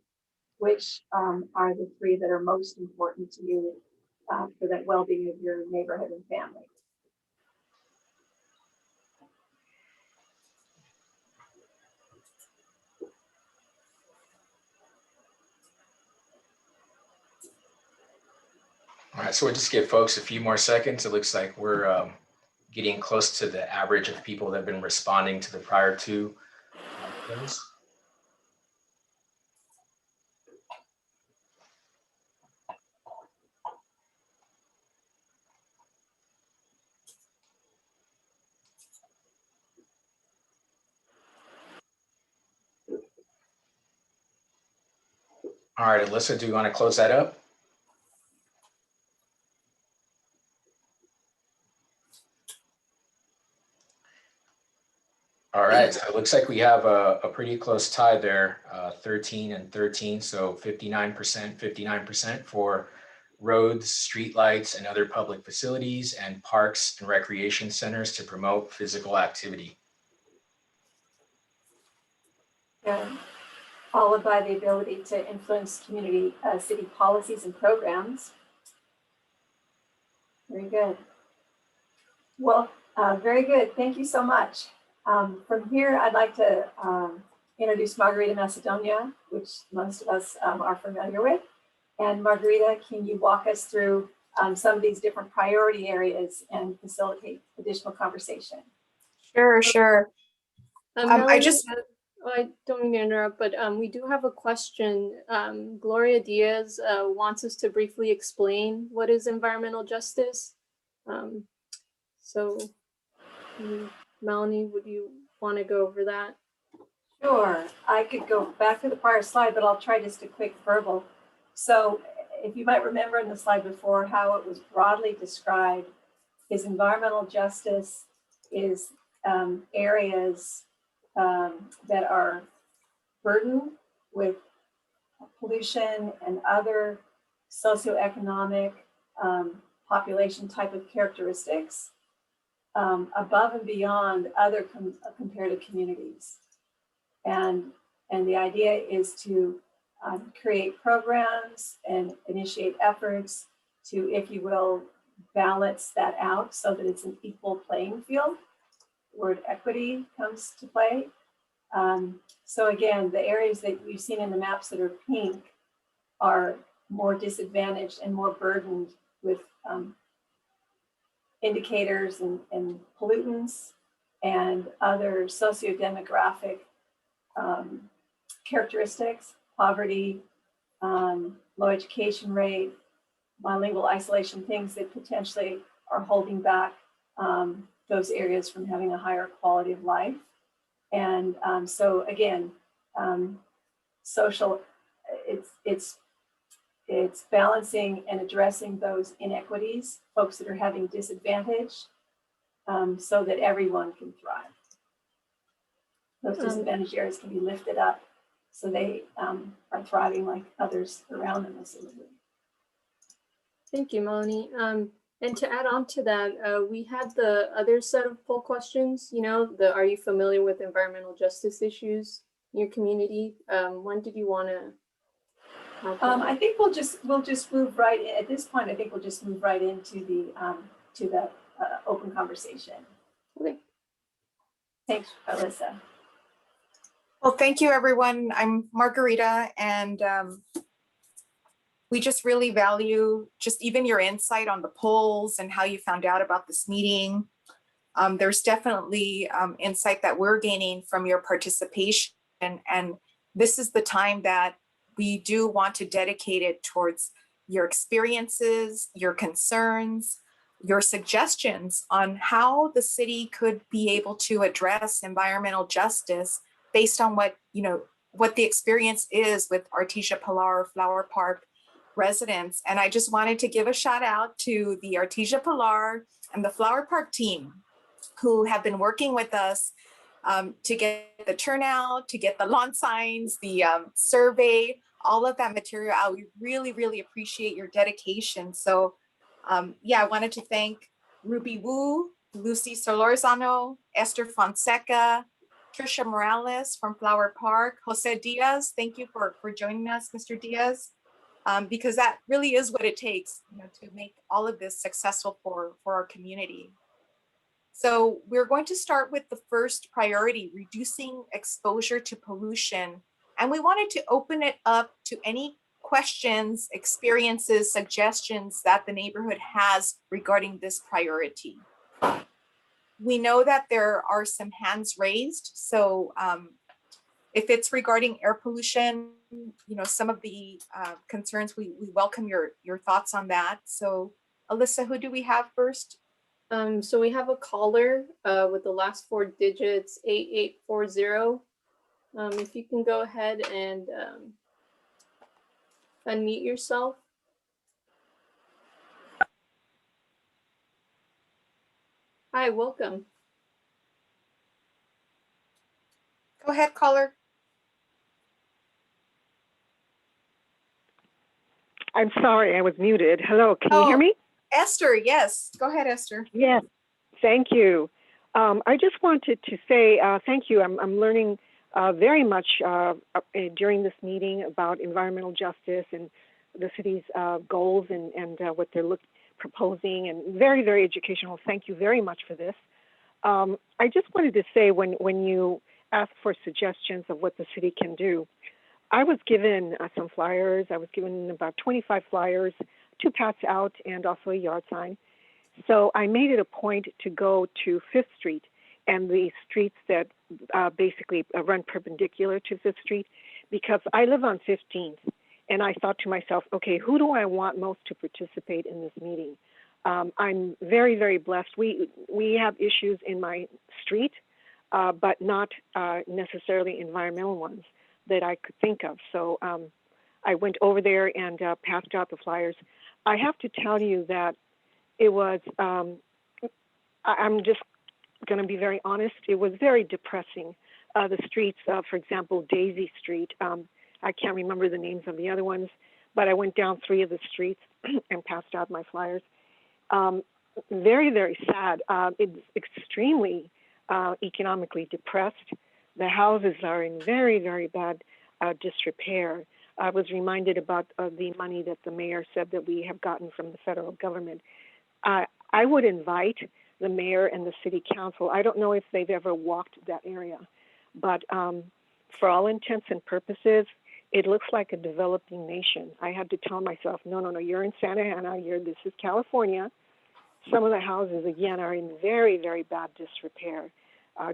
which are the 3 that are most important to you for that well-being of your neighborhood and family. All right, so we'll just give folks a few more seconds. It looks like we're getting close to the average of people that have been responding to the prior two polls. All right, Alyssa, do you want to close that up? All right, so it looks like we have a pretty close tie there, 13 and 13, so 59%, 59% for roads, streetlights, and other public facilities, and parks and recreation centers to promote physical activity. Yeah. Followed by the ability to influence community city policies and programs. Very good. Well, very good. Thank you so much. From here, I'd like to introduce Margarita Macedonia, which most of us are familiar with. And Margarita, can you walk us through some of these different priority areas and facilitate additional conversation? Sure. I just I don't mean to interrupt, but we do have a question. Gloria Diaz wants us to briefly explain what is environmental justice. So, Melanie, would you want to go over that? Sure. I could go back to the prior slide, but I'll try just a quick verbal. So if you might remember in the slide before how it was broadly described, is environmental justice is areas that are burdened with pollution and other socioeconomic population type of characteristics above and beyond other comparative communities. And the idea is to create programs and initiate efforts to, if you will, balance that out so that it's an equal playing field. Word equity comes to play. So again, the areas that we've seen in the maps that are pink are more disadvantaged and more burdened with indicators and pollutants and other sociodemographic characteristics, poverty, low education rate, bilingual isolation, things that potentially are holding back those areas from having a higher quality of life. And so again, social, it's balancing and addressing those inequities, folks that are having disadvantage, so that everyone can thrive. Those disadvantaged areas can be lifted up so they are thriving like others around them. Thank you, Melanie. And to add on to that, we had the other set of poll questions, you know, are you familiar with environmental justice issues in your community? When did you want to? I think we'll just move right in. At this point. I think we'll just move right into the open conversation. Okay. Thanks, Alyssa. Well, thank you, everyone. I'm Margarita, and we just really value just even your insight on the polls and how you found out about this meeting. There's definitely insight that we're gaining from your participation, and this is the time that we do want to dedicate it towards your experiences, your concerns, your suggestions on how the city could be able to address environmental justice based on what the experience is with Artesia Pilar Flower Park residents. And I just wanted to give a shout out to the Artesia Pilar and the Flower Park team who have been working with us to get the turnout, to get the lawn signs, the survey, all of that material out. We really, really appreciate your dedication. So yeah, I wanted to thank Ruby Wu, Lucy Solarizano, Esther Fonseca, Trisha Morales from Flower Park, Jose Diaz. Thank you for joining us, Mr. Diaz. because that really is what it takes, to make all of this successful for our community. So we're going to start with the first priority, reducing exposure to pollution. And we wanted to open it up to any questions, experiences, suggestions that the neighborhood has regarding this priority. We know that there are some hands raised. So if it's regarding air pollution, some of the concerns, we welcome your thoughts on that. So Alyssa, who do we have first? So we have a caller with the last 4 digits, 8840. If you can go ahead and unmute yourself. Hi, welcome. Go ahead, caller. I'm sorry, I was muted. Hello, can you hear me? Esther, yes. Go ahead, Esther. Yes, thank you. I just wanted to say thank you. I'm learning very much during this meeting about environmental justice and the city's goals and what they're proposing, and very, very educational. Thank you very much for this. I just wanted to say when you asked for suggestions of what the city can do, I was given some flyers. I was given about 25 flyers, 2 paths out, and also a yard sign. So I made it a point to go to 5th Street and the streets that basically run perpendicular to 5th Street, because I live on 15th. And I thought to myself, okay, who do I want most to participate in this meeting? I'm very, very blessed. We have issues in my street, but not necessarily environmental ones that I could think of. So I went over there and passed out the flyers. I have to tell you that it was, I'm just going to be very honest, it was very depressing. The streets, for example, Daisy Street, I can't remember the names of the other ones, but I went down 3 of the streets and passed out my flyers. Very, very sad. It's extremely economically depressed. The houses are in very, very bad disrepair. I was reminded about the money that the mayor said that we have gotten from the federal government. I would invite the mayor and the city council. I don't know if they've ever walked that area, but for all intents and purposes, it looks like a developing nation. I had to tell myself, no, you're in Santa Ana, this is California. Some of the houses, again, are in very, very bad disrepair.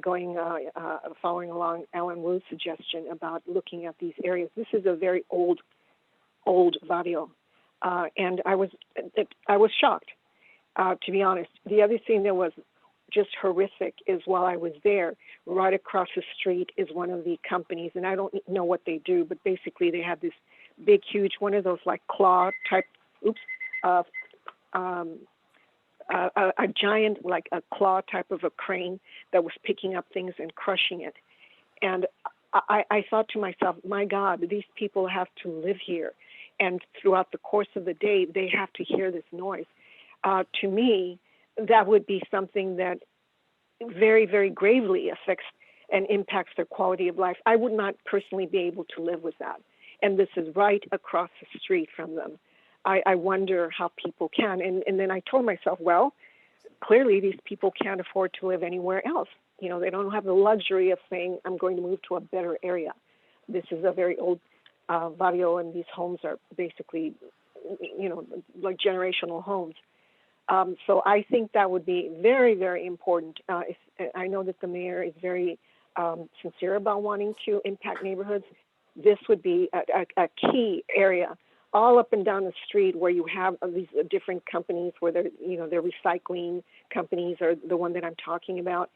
Following along Alan Wu's suggestion about looking at these areas. This is a very old barrio, and I was shocked, to be honest. The other thing that was just horrific is while I was there, right across the street is one of the companies, and I don't know what they do, but basically they had this big, huge, one of those like claw type, a giant, like a claw type of a crane that was picking up things and crushing it. And I thought to myself, my God, these people have to live here. And throughout the course of the day, they have to hear this noise. To me, that would be something that very, very gravely affects and impacts their quality of life. I would not personally be able to live with that. And this is right across the street from them. I wonder how people can. And then I told myself, well, clearly these people can't afford to live anywhere else. They don't have the luxury of saying, I'm going to move to a better area. This is a very old barrio, and these homes are basically, like generational homes. So I think that would be very, very important. I know that the mayor is very sincere about wanting to impact neighborhoods. This would be a key area all up and down the street where you have these different companies where they're recycling companies are the one that I'm talking about.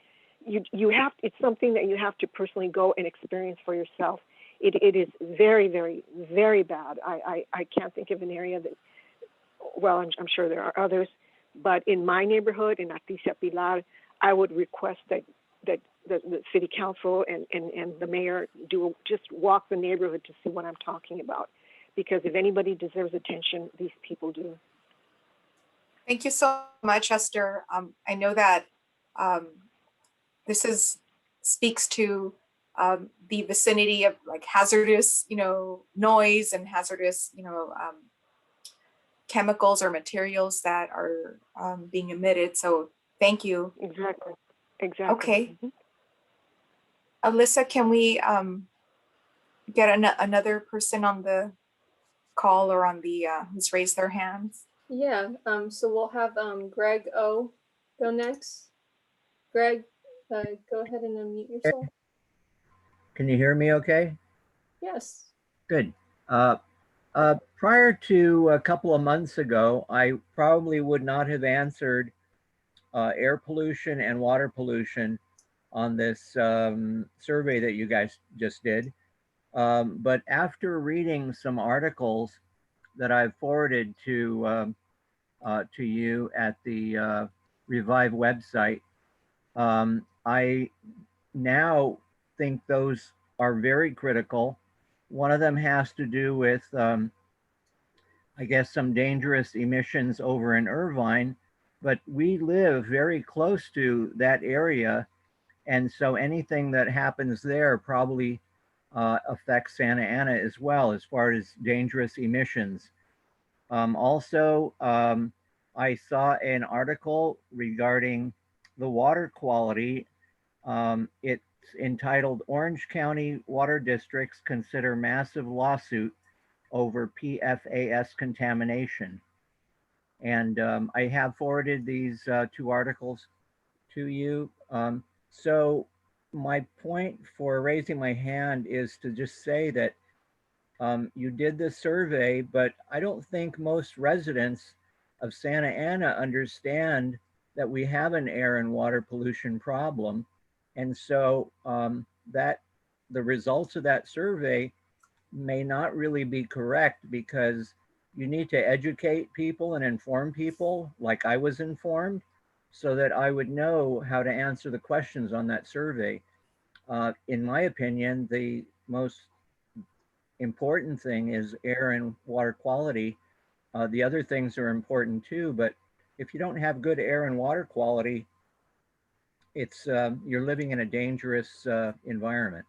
It's something that you have to personally go and experience for yourself. It is very, very, very bad. I can't think of an area that, well, I'm sure there are others, but in my neighborhood, in Artesia Pilar, I would request that the city council and the mayor just walk the neighborhood to see what I'm talking about. Because if anybody deserves attention, these people do. Thank you so much, Esther. I know that this speaks to the vicinity of like hazardous, noise and hazardous, chemicals or materials that are being emitted. So thank you. Exactly. Okay. Alyssa, can we get another person on the call or on the who's raised their hands? Yeah, so we'll have Greg O go next. Greg, go ahead and unmute yourself. Can you hear me okay? Yes. Good. Prior to a couple of months ago, I probably would not have answered air pollution and water pollution on this survey that you guys just did. But after reading some articles that I've forwarded to you at the Revive website, I now think those are very critical. One of them has to do with, I guess, some dangerous emissions over in Irvine, but we live very close to that area. And so anything that happens there probably affects Santa Ana as well, as far as dangerous emissions. Also, I saw an article regarding the water quality. It's entitled Orange County Water Districts Consider Massive Lawsuit Over PFAS Contamination. And I have forwarded these two articles to you. So my point for raising my hand is to just say that you did this survey, but I don't think most residents of Santa Ana understand that we have an air and water pollution problem. And so that the results of that survey may not really be correct, because you need to educate people and inform people like I was informed, so that I would know how to answer the questions on that survey. In my opinion, the most important thing is air and water quality. The other things are important too, but if you don't have good air and water quality, it's you're living in a dangerous environment.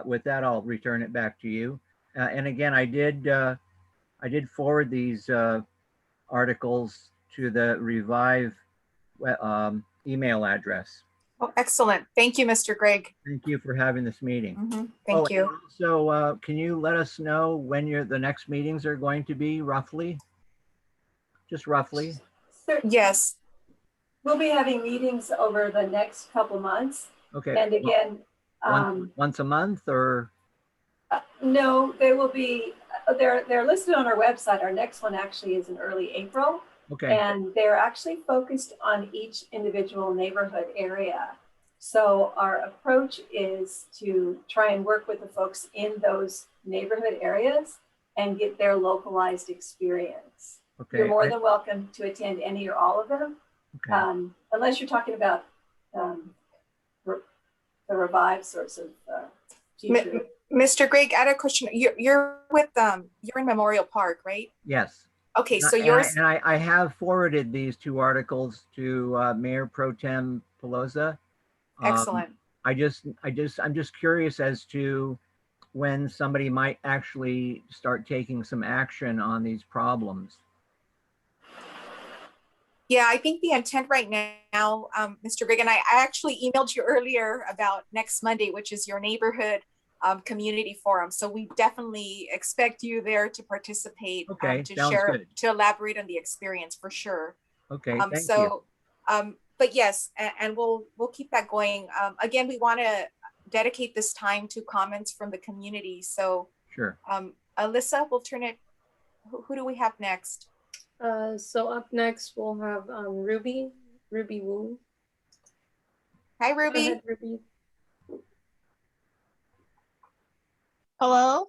With that, I'll return it back to you. And again, I did forward these articles to the Revive email address. Oh, excellent. Thank you, Mr. Greg. Thank you for having this meeting. Thank you. So can you let us know when the next meetings are going to be, roughly? Just roughly. Yes. We'll be having meetings over the next couple months. Okay. And again, once a month, or? No, they will be, they're listed on our website. Our next one actually is in early April. Okay. And they're actually focused on each individual neighborhood area. So our approach is to try and work with the folks in those neighborhood areas and get their localized experience. Okay. You're more than welcome to attend any or all of them. Okay. Unless you're talking about the Revive sorts of future. Mr. Greg, I had a question. You're with you're in Memorial Park, right? Yes. Okay, so yours. And I have forwarded these two articles to Mayor Pro Tem Pelosi. Excellent. I'm just curious as to when somebody might actually start taking some action on these problems. Yeah, I think the intent right now, Mr. Greg, and I actually emailed you earlier about next Monday, which is your neighborhood community forum. So we definitely expect you there to participate, okay, to share, good. To elaborate on the experience for sure. Okay, thank you. But yes, and we'll keep that going. Again, we want to dedicate this time to comments from the community. So sure. Alyssa, we'll turn it. Who do we have next? So up next we'll have Ruby Wu. Hi, Ruby. Go ahead, Ruby. Hello?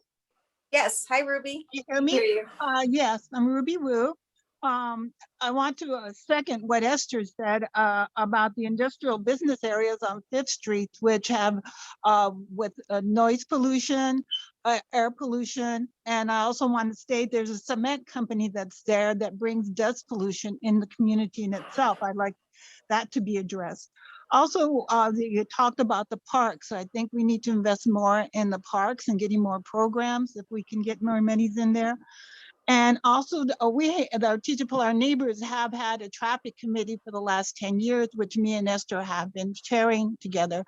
Yes. Hi, Ruby. You hear me? Hear you. Yes, I'm Ruby Wu. I want to second what Esther said about the industrial business areas on 5th Street, which have with noise pollution, air pollution. And I also want to state there's a cement company that's there that brings dust pollution in the community in itself. I'd like that to be addressed. Also, you talked about the parks. I think we need to invest more in the parks and getting more programs if we can get more monies in there. And also, the Artesia Pilar neighbors have had a traffic committee for the last 10 years, which me and Esther have been chairing together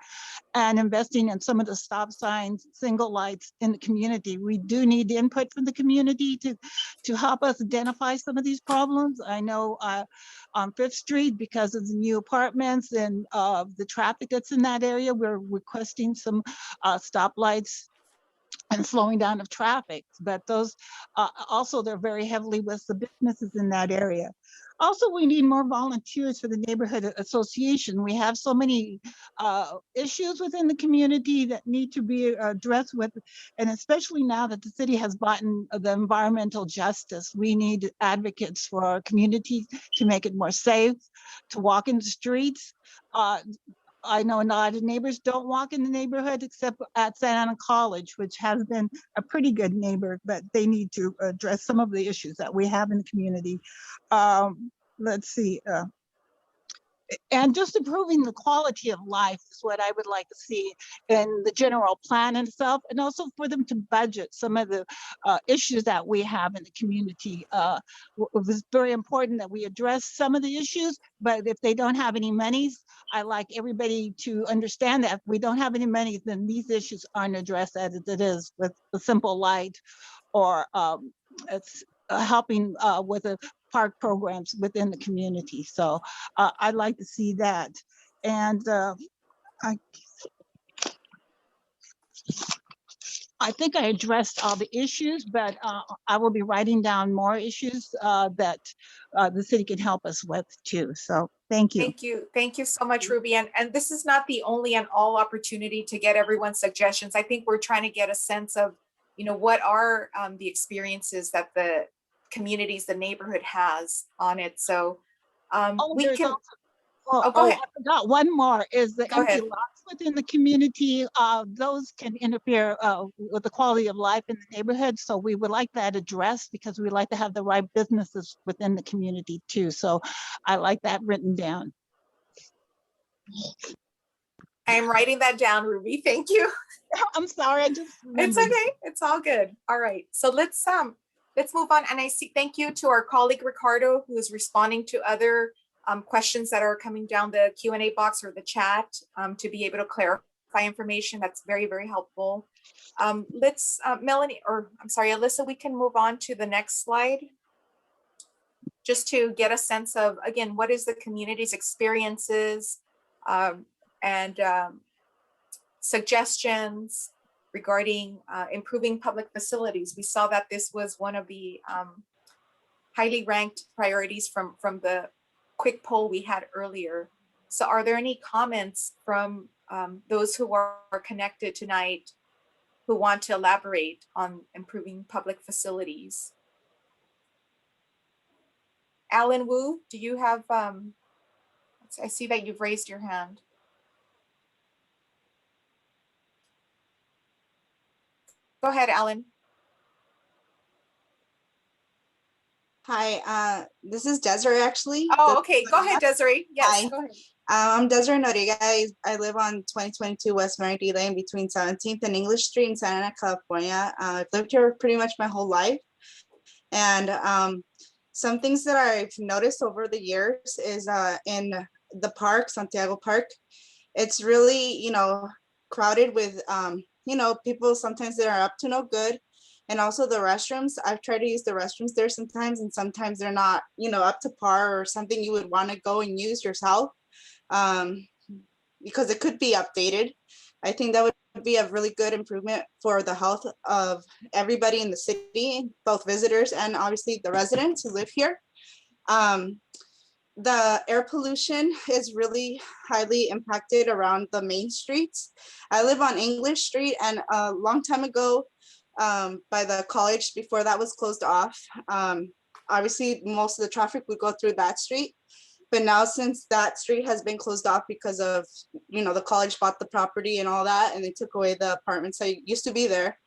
and investing in some of the stop signs, single lights in the community. We do need input from the community to help us identify some of these problems. I know on 5th Street, because of the new apartments and the traffic that's in that area, we're requesting some stoplights and slowing down of traffic, but those also they're very heavily with the businesses in that area. Also, we need more volunteers for the neighborhood association. We have so many issues within the community that need to be addressed with, and especially now that the city has bought the environmental justice, we need advocates for our community to make it more safe, to walk in the streets. I know a lot of neighbors don't walk in the neighborhood except at Santa Ana College, which has been a pretty good neighbor, but they need to address some of the issues that we have in the community. Let's see. And just improving the quality of life is what I would like to see in the general plan itself, and also for them to budget some of the issues that we have in the community. It was very important that we address some of the issues, but if they don't have any monies, I like everybody to understand that if we don't have any money, then these issues aren't addressed as it is with a simple light or it's helping with a park programs within the community. So I'd like to see that. And I think I addressed all the issues, but I will be writing down more issues that the city can help us with too. So thank you. Thank you so much, Ruby. And this is not the only and all opportunity to get everyone's suggestions. I think we're trying to get a sense of, what are the experiences that the communities, the neighborhood has on it. So we can. Go ahead. I forgot one more is the Go empty ahead. lots within the community. Those can interfere with the quality of life in the neighborhood. So we would like that addressed because we like to have the right businesses within the community too. So I like that written down. I'm writing that down, Ruby. Thank you. I'm sorry, I just remembered. It's okay. It's all good. All right. So let's move on. And I see, thank you to our colleague Ricardo, who is responding to other questions that are coming down the Q&A box or the chat to be able to clarify information. That's very, very helpful. Melanie, or I'm sorry, Alyssa, we can move on to the next slide. Just to get a sense of, again, what is the community's experiences and suggestions regarding improving public facilities. We saw that this was one of the highly ranked priorities from the quick poll we had earlier. So are there any comments from those who are connected tonight who want to elaborate on improving public facilities? Alan Wu, do you have, I see that you've raised your hand. Go ahead, Alan. Hi, this is Desiree actually. Oh, okay. Go ahead, Desiree. Yes, Hi. go ahead. I'm Desiree Noriega. I live on 2022 West Merendy Lane between 17th and English Street in Santa Ana, California. I've lived here pretty much my whole life. And some things that I've noticed over the years is in the park, Santiago Park, it's really, crowded with, people sometimes that are up to no good. And also the restrooms, I've tried to use the restrooms there sometimes, and sometimes they're not, up to par or something you would want to go and use yourself because it could be updated. I think that would be a really good improvement for the health of everybody in the city, both visitors and obviously the residents who live here. The air pollution is really highly impacted around the main streets. I live on English Street, and a long time ago, by the college, before that was closed off, obviously most of the traffic would go through that street. But now, since that street has been closed off because of, the college bought the property and all that, and they took away the apartments that used to be there,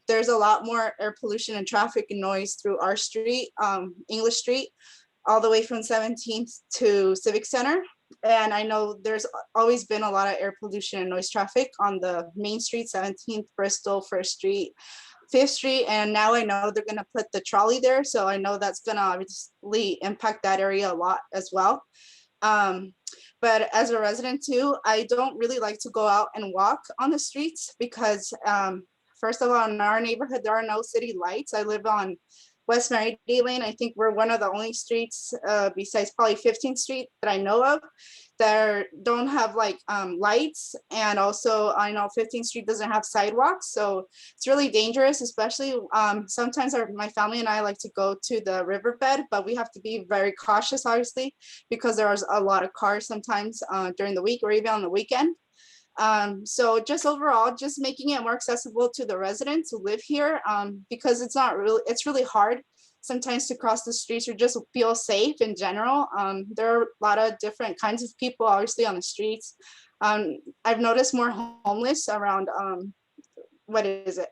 there's a lot more air pollution and traffic and noise through our street, English Street, all the way from 17th to Civic Center. And I know there's always been a lot of air pollution and noise traffic on the main street, 17th, Bristol, 1st Street, 5th Street. And now I know they're gonna put the trolley there. So I know that's gonna obviously impact that area a lot as well. But as a resident too, I don't really like to go out and walk on the streets because first of all, in our neighborhood, there are no city lights. I live on West Mary Lane. I think we're one of the only streets besides probably 15th Street that I know of that don't have like lights. And also I know 15th Street doesn't have sidewalks. So it's really dangerous, especially sometimes my family and I like to go to the riverbed, but we have to be very cautious, obviously, because there's a lot of cars sometimes during the week or even on the weekend. So just overall, just making it more accessible to the residents who live here, because it's really hard sometimes to cross the streets or just feel safe in general. There are a lot of different kinds of people obviously on the streets. I've noticed more homeless around, what is it?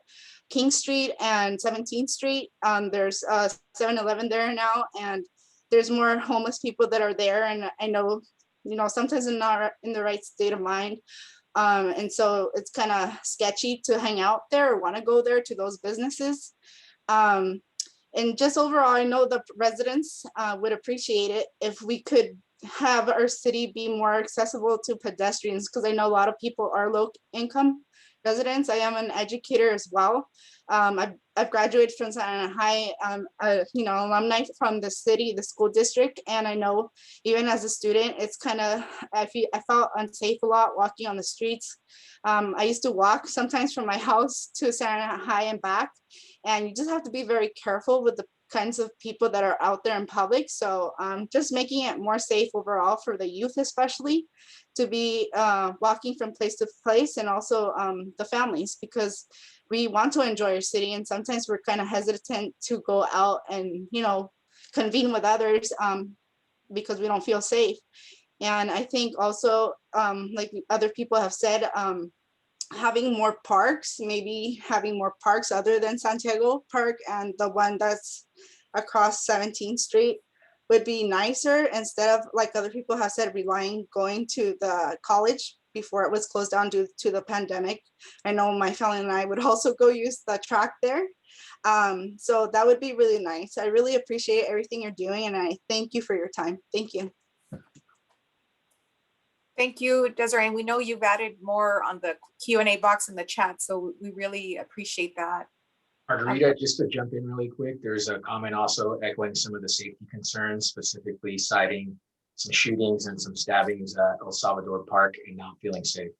King Street and 17th Street. There's a 7-Eleven there now, and there's more homeless people that are there. And I know, sometimes they're not in the right state of mind. And so it's kind of sketchy to hang out there or want to go there to those businesses. And just overall, I know the residents would appreciate it if we could have our city be more accessible to pedestrians, because I know a lot of people are low income residents. I am an educator as well. I've graduated from Santa Ana High, alumni from the city, the school district. And I know even as a student, it's kind of, I felt unsafe a lot walking on the streets. I used to walk sometimes from my house to Santa Ana High and back. And you just have to be very careful with the kinds of people that are out there in public. So just making it more safe overall for the youth, especially to be walking from place to place, and also the families, because we want to enjoy our city. And sometimes we're kind of hesitant to go out and, convene with others because we don't feel safe. And I think also, like other people have said, having more parks, maybe having more parks other than Santiago Park and the one that's across 17th Street would be nicer, instead of, like other people have said, going to the college before it was closed down due to the pandemic. I know my family and I would also go use the track there. So that would be really nice. I really appreciate everything you're doing, and I thank you for your time. Thank you. Thank you, Desiree. And we know you've added more on the Q&A box in the chat, so we really appreciate that. Margarita, just to jump in really quick, there's a comment also echoing some of the safety concerns, specifically citing some shootings and some stabbings at El Salvador Park and not feeling safe.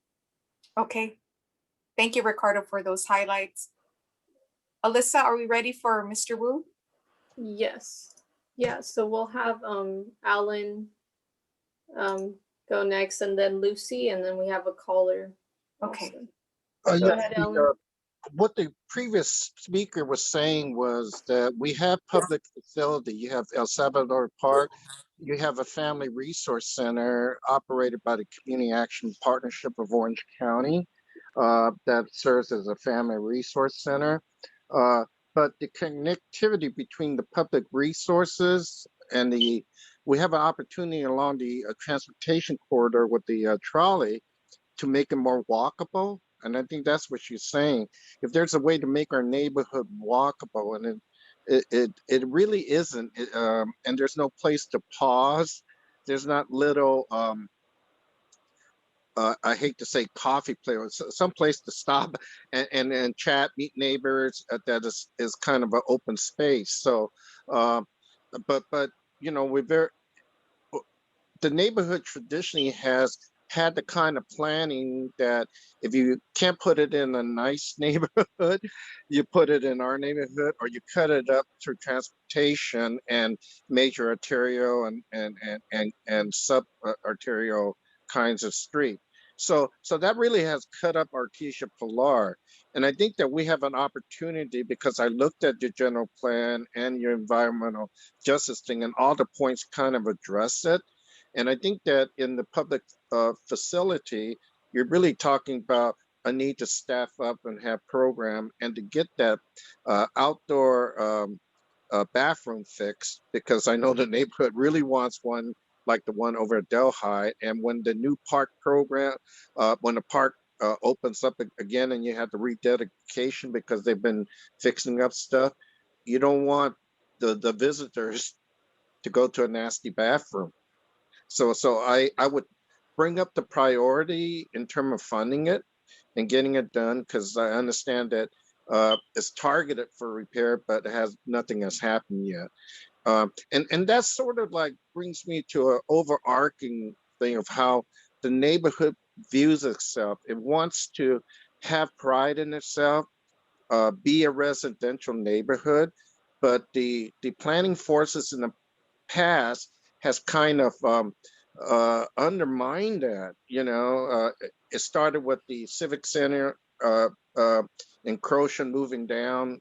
Okay. Thank you, Ricardo, for those highlights. Alyssa, are we ready for Mr. Wu? Yes. Yeah, so we'll have Alan go next, and then Lucy, and then we have a caller. Okay. Go ahead, Alan. What the previous speaker was saying was that we have public facility. You have El Salvador Park. You have a family resource center operated by the Community Action Partnership of Orange County that serves as a family resource center. But the connectivity between the public resources and we have an opportunity along the transportation corridor with the trolley to make it more walkable. And I think that's what she's saying. If there's a way to make our neighborhood walkable, and it really isn't, and there's no place to pause. There's not little, I hate to say coffee place, some place to stop and chat, meet neighbors that is kind of an open space. So, but the neighborhood traditionally has had the kind of planning that if you can't put it in a nice neighborhood, you put it in our neighborhood, or you cut it up through transportation and major arterial and sub arterial kinds of street. So that really has cut up Artesia Pilar. And I think that we have an opportunity, because I looked at your general plan and your environmental justice thing, and all the points kind of address it. And I think that in the public facility, you're really talking about a need to staff up and have program, and to get that outdoor bathroom fixed, because I know the neighborhood really wants one like the one over at Delhi. And when the new park program, when the park opens up again and you have the rededication because they've been fixing up stuff, you don't want the visitors to go to a nasty bathroom. So I would bring up the priority in terms of funding it and getting it done, because I understand that it's targeted for repair, but nothing has happened yet. And that sort of like brings me to an overarching thing of how the neighborhood views itself. It wants to have pride in itself, be a residential neighborhood, but the planning forces in the past has kind of undermined that. It started with the Civic Center encroaching, moving down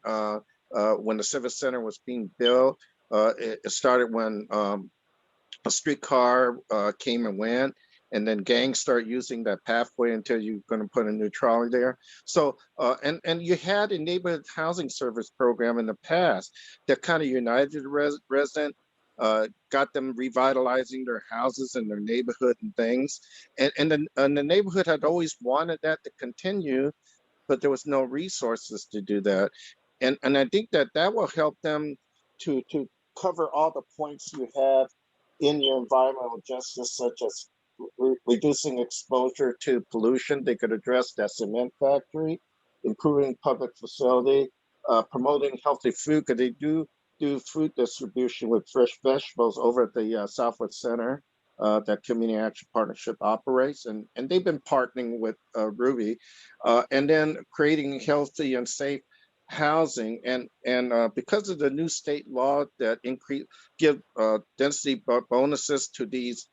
when the Civic Center was being built. It started when a streetcar came and went, and then gangs start using that pathway until you're going to put a new trolley there. So, and you had a neighborhood housing service program in the past that kind of united the resident, got them revitalizing their houses and their neighborhood and things. And the neighborhood had always wanted that to continue, but there was no resources to do that. And I think that will help them to cover all the points you have in your environmental justice, such as reducing exposure to pollution. They could address that cement factory, improving public facility, promoting healthy food, because they do food distribution with fresh vegetables over at the Southwest Center that Community Action Partnership operates. And they've been partnering with Ruby, and then creating healthy and safe housing. And because of the new state law that give density bonuses to these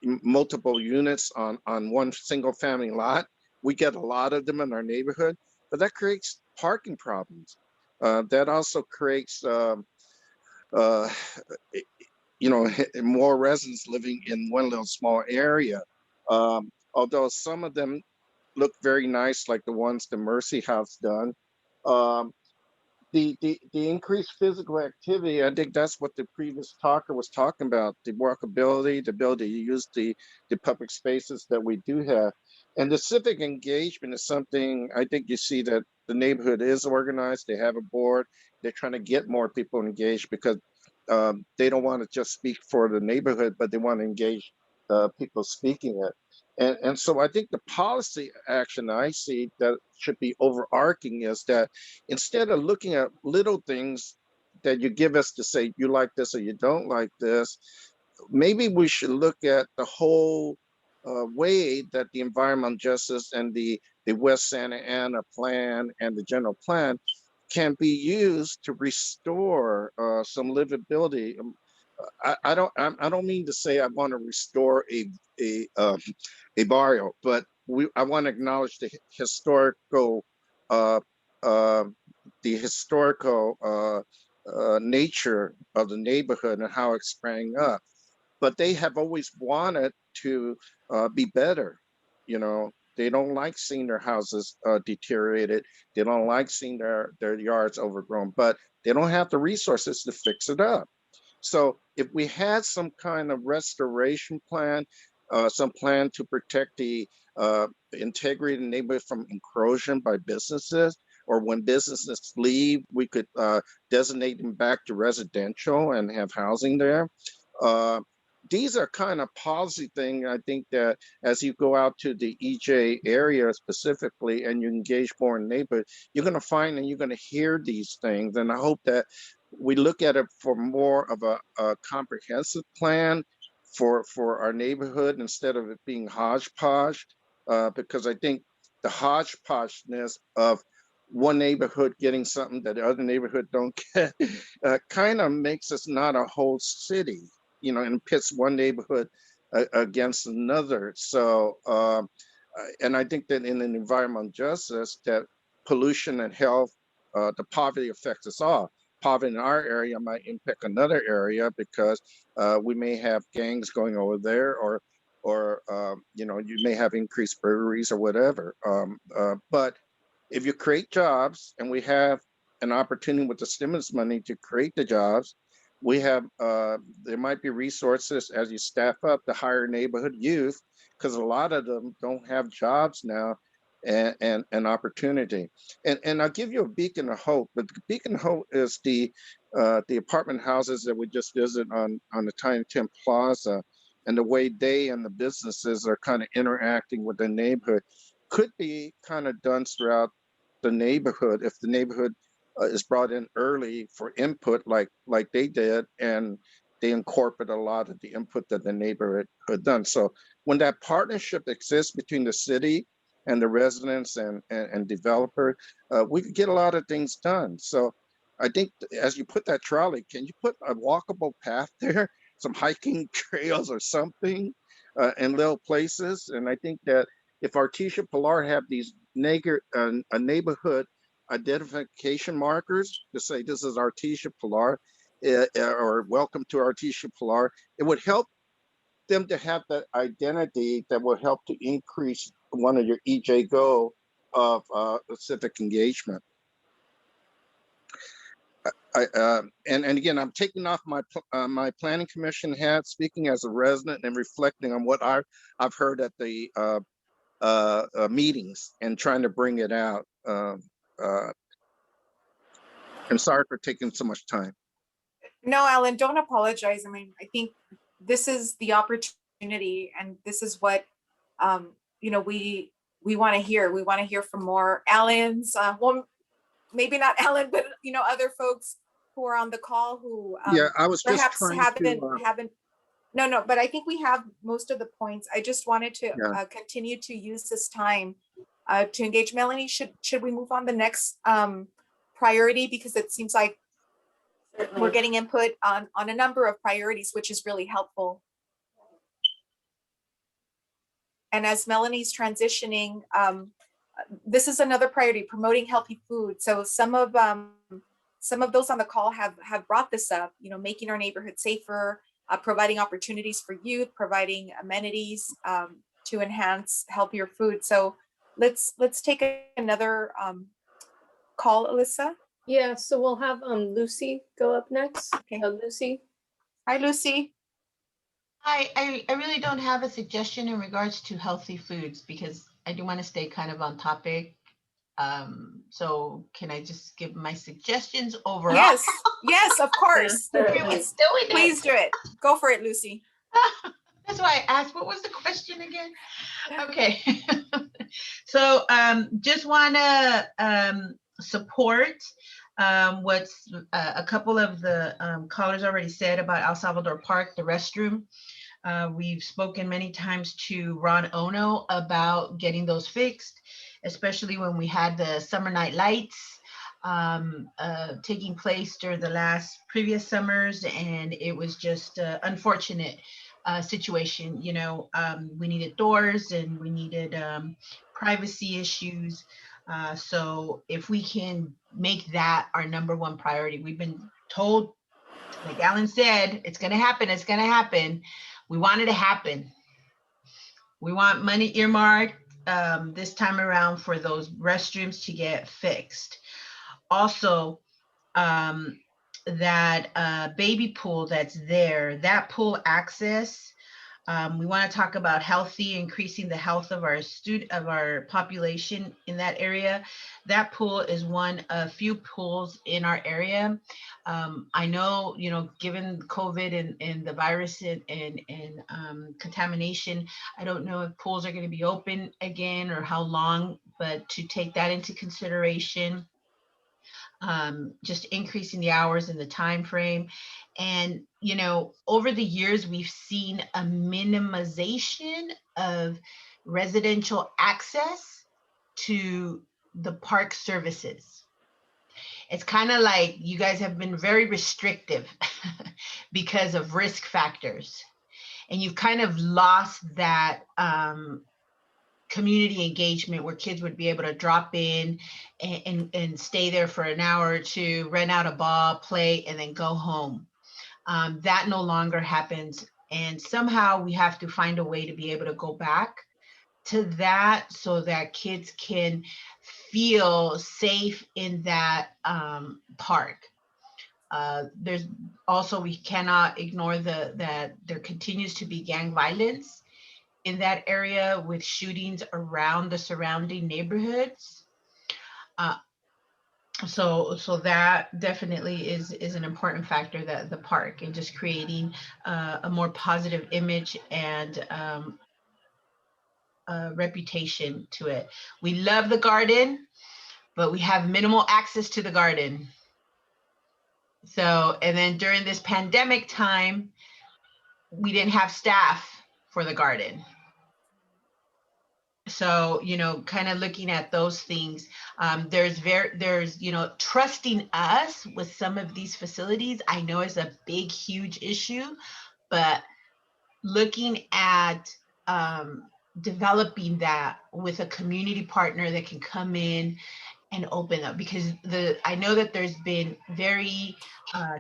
multiple units on one single family lot, we get a lot of them in our neighborhood, but that creates parking problems. That also creates more residents living in one little small area. Although some of them look very nice, like the ones the Mercy House done. The increased physical activity, I think that's what the previous talker was talking about, the walkability, the ability to use the public spaces that we do have. And the civic engagement is something I think you see that the neighborhood is organized. They have a board. They're trying to get more people engaged, because they don't want to just speak for the neighborhood, but they want to engage people speaking it. And so I think the policy action I see that should be overarching is that instead of looking at little things that you give us to say you like this or you don't like this, maybe we should look at the whole way that the environmental justice and the West Santa Ana plan and the general plan can be used to restore some livability. I don't mean to say I want to restore a barrio, but I want to acknowledge the historical nature of the neighborhood and how it sprang up. But they have always wanted to be better. They don't like seeing their houses deteriorated. They don't like seeing their yards overgrown, but they don't have the resources to fix it up. So if we had some kind of restoration plan, some plan to protect the integrity of the neighborhood from encroaching by businesses, or when businesses leave, we could designate them back to residential and have housing there. These are kind of policy things. I think that as you go out to the EJ area specifically and you engage more in neighborhood, you're going to find and you're going to hear these things. And I hope that we look at it for more of a comprehensive plan for our neighborhood instead of it being hodgepodge, because I think the hodgepodgeness of one neighborhood getting something that the other neighborhood don't get kind of makes us not a whole city, and pits one neighborhood against another. So, and I think that in an environmental justice, that pollution and health, the poverty affects us all. Poverty in our area might impact another area because we may have gangs going over there, or you may have increased burglaries or whatever. But if you create jobs, and we have an opportunity with the stimulus money to create the jobs, We have, there might be resources as you staff up to hire neighborhood youth, because a lot of them don't have jobs now and opportunity. And I'll give you a beacon of hope, but the beacon of hope is the apartment houses that we just visited on the Tiny Tim Plaza, and the way they and the businesses are kind of interacting with the neighborhood could be kind of done throughout the neighborhood if the neighborhood is brought in early for input like they did, and they incorporate a lot of the input that the neighborhood had done. So when that partnership exists between the city and the residents and developer, we could get a lot of things done. So I think as you put that trolley, can you put a walkable path there, some hiking trails or something in little places? And I think that if Artesia Pilar have these neighborhood identification markers to say this is Artesia Pilar or welcome to Artesia Pilar, it would help them to have that identity that will help to increase one of your EJ goal of civic engagement. And again, I'm taking off my my planning commission hat, speaking as a resident and reflecting on what I've heard at the meetings and trying to bring it out. I'm sorry for taking so much time. No, Alan, don't apologize. I mean, I think this is the opportunity, and this is what you know, we want to hear. We want to hear from more Allens. Well, maybe not Alan, but you know, other folks who are on the call who Yeah, I was just perhaps trying haven't. No, but I think we have most of the points. I just wanted to Yeah. continue to use this time to engage. Melanie, should we move on the next priority, because it seems like we're getting input on a number of priorities, which is really helpful. And as Melanie's transitioning, this is another priority: promoting healthy food. So some of those on the call have brought this up. You know, making our neighborhood safer, providing opportunities for youth, providing amenities to enhance healthier food. So let's take another call, Alyssa. Yeah, so we'll have Lucy go up next. Okay. Lucy. Hi, Lucy. Hi, I really don't have a suggestion in regards to healthy foods because I do want to stay kind of on topic. So can I just give my suggestions overall? Yes, of course. Okay, let's do it. Please do it. Go for it, Lucy. That's why I asked, what was the question again? Okay. So just want to support what's a couple of the callers already said about El Salvador Park, the restroom. We've spoken many times to Ron Ono about getting those fixed, especially when we had the summer night lights taking place during the previous summers, and it was just unfortunate situation. You know, we needed doors and we needed privacy issues. So if we can make that our #1 priority, we've been told, like Alan said, it's going to happen. It's going to happen. We want it to happen. We want money earmarked this time around for those restrooms to get fixed. Also, that baby pool that's there, that pool access, we want to talk about increasing the health of our population in that area. That pool is one of few pools in our area. I know, you know, given COVID and the virus and contamination, I don't know if pools are going to be open again or how long, but to take that into consideration. Just increasing the hours and the time frame. And, you know, over the years, we've seen a minimization of residential access to the park services. It's kind of like you guys have been very restrictive because of risk factors. And you've kind of lost that community engagement where kids would be able to drop in and stay there for an hour or two, rent out a ball, play, and then go home. That no longer happens. And somehow we have to find a way to be able to go back to that so that kids can feel safe in that park. There's also, we cannot ignore that there continues to be gang violence in that area with shootings around the surrounding neighborhoods. So that definitely is an important factor, that the park, and just creating a more positive image and reputation to it. We love the garden, but we have minimal access to the garden. So, and then during this pandemic time, we didn't have staff for the garden. So, you know, kind of looking at those things, there's, you know, trusting us with some of these facilities, I know is a big, huge issue, but looking at developing that with a community partner that can come in and open up, because I know that there's been very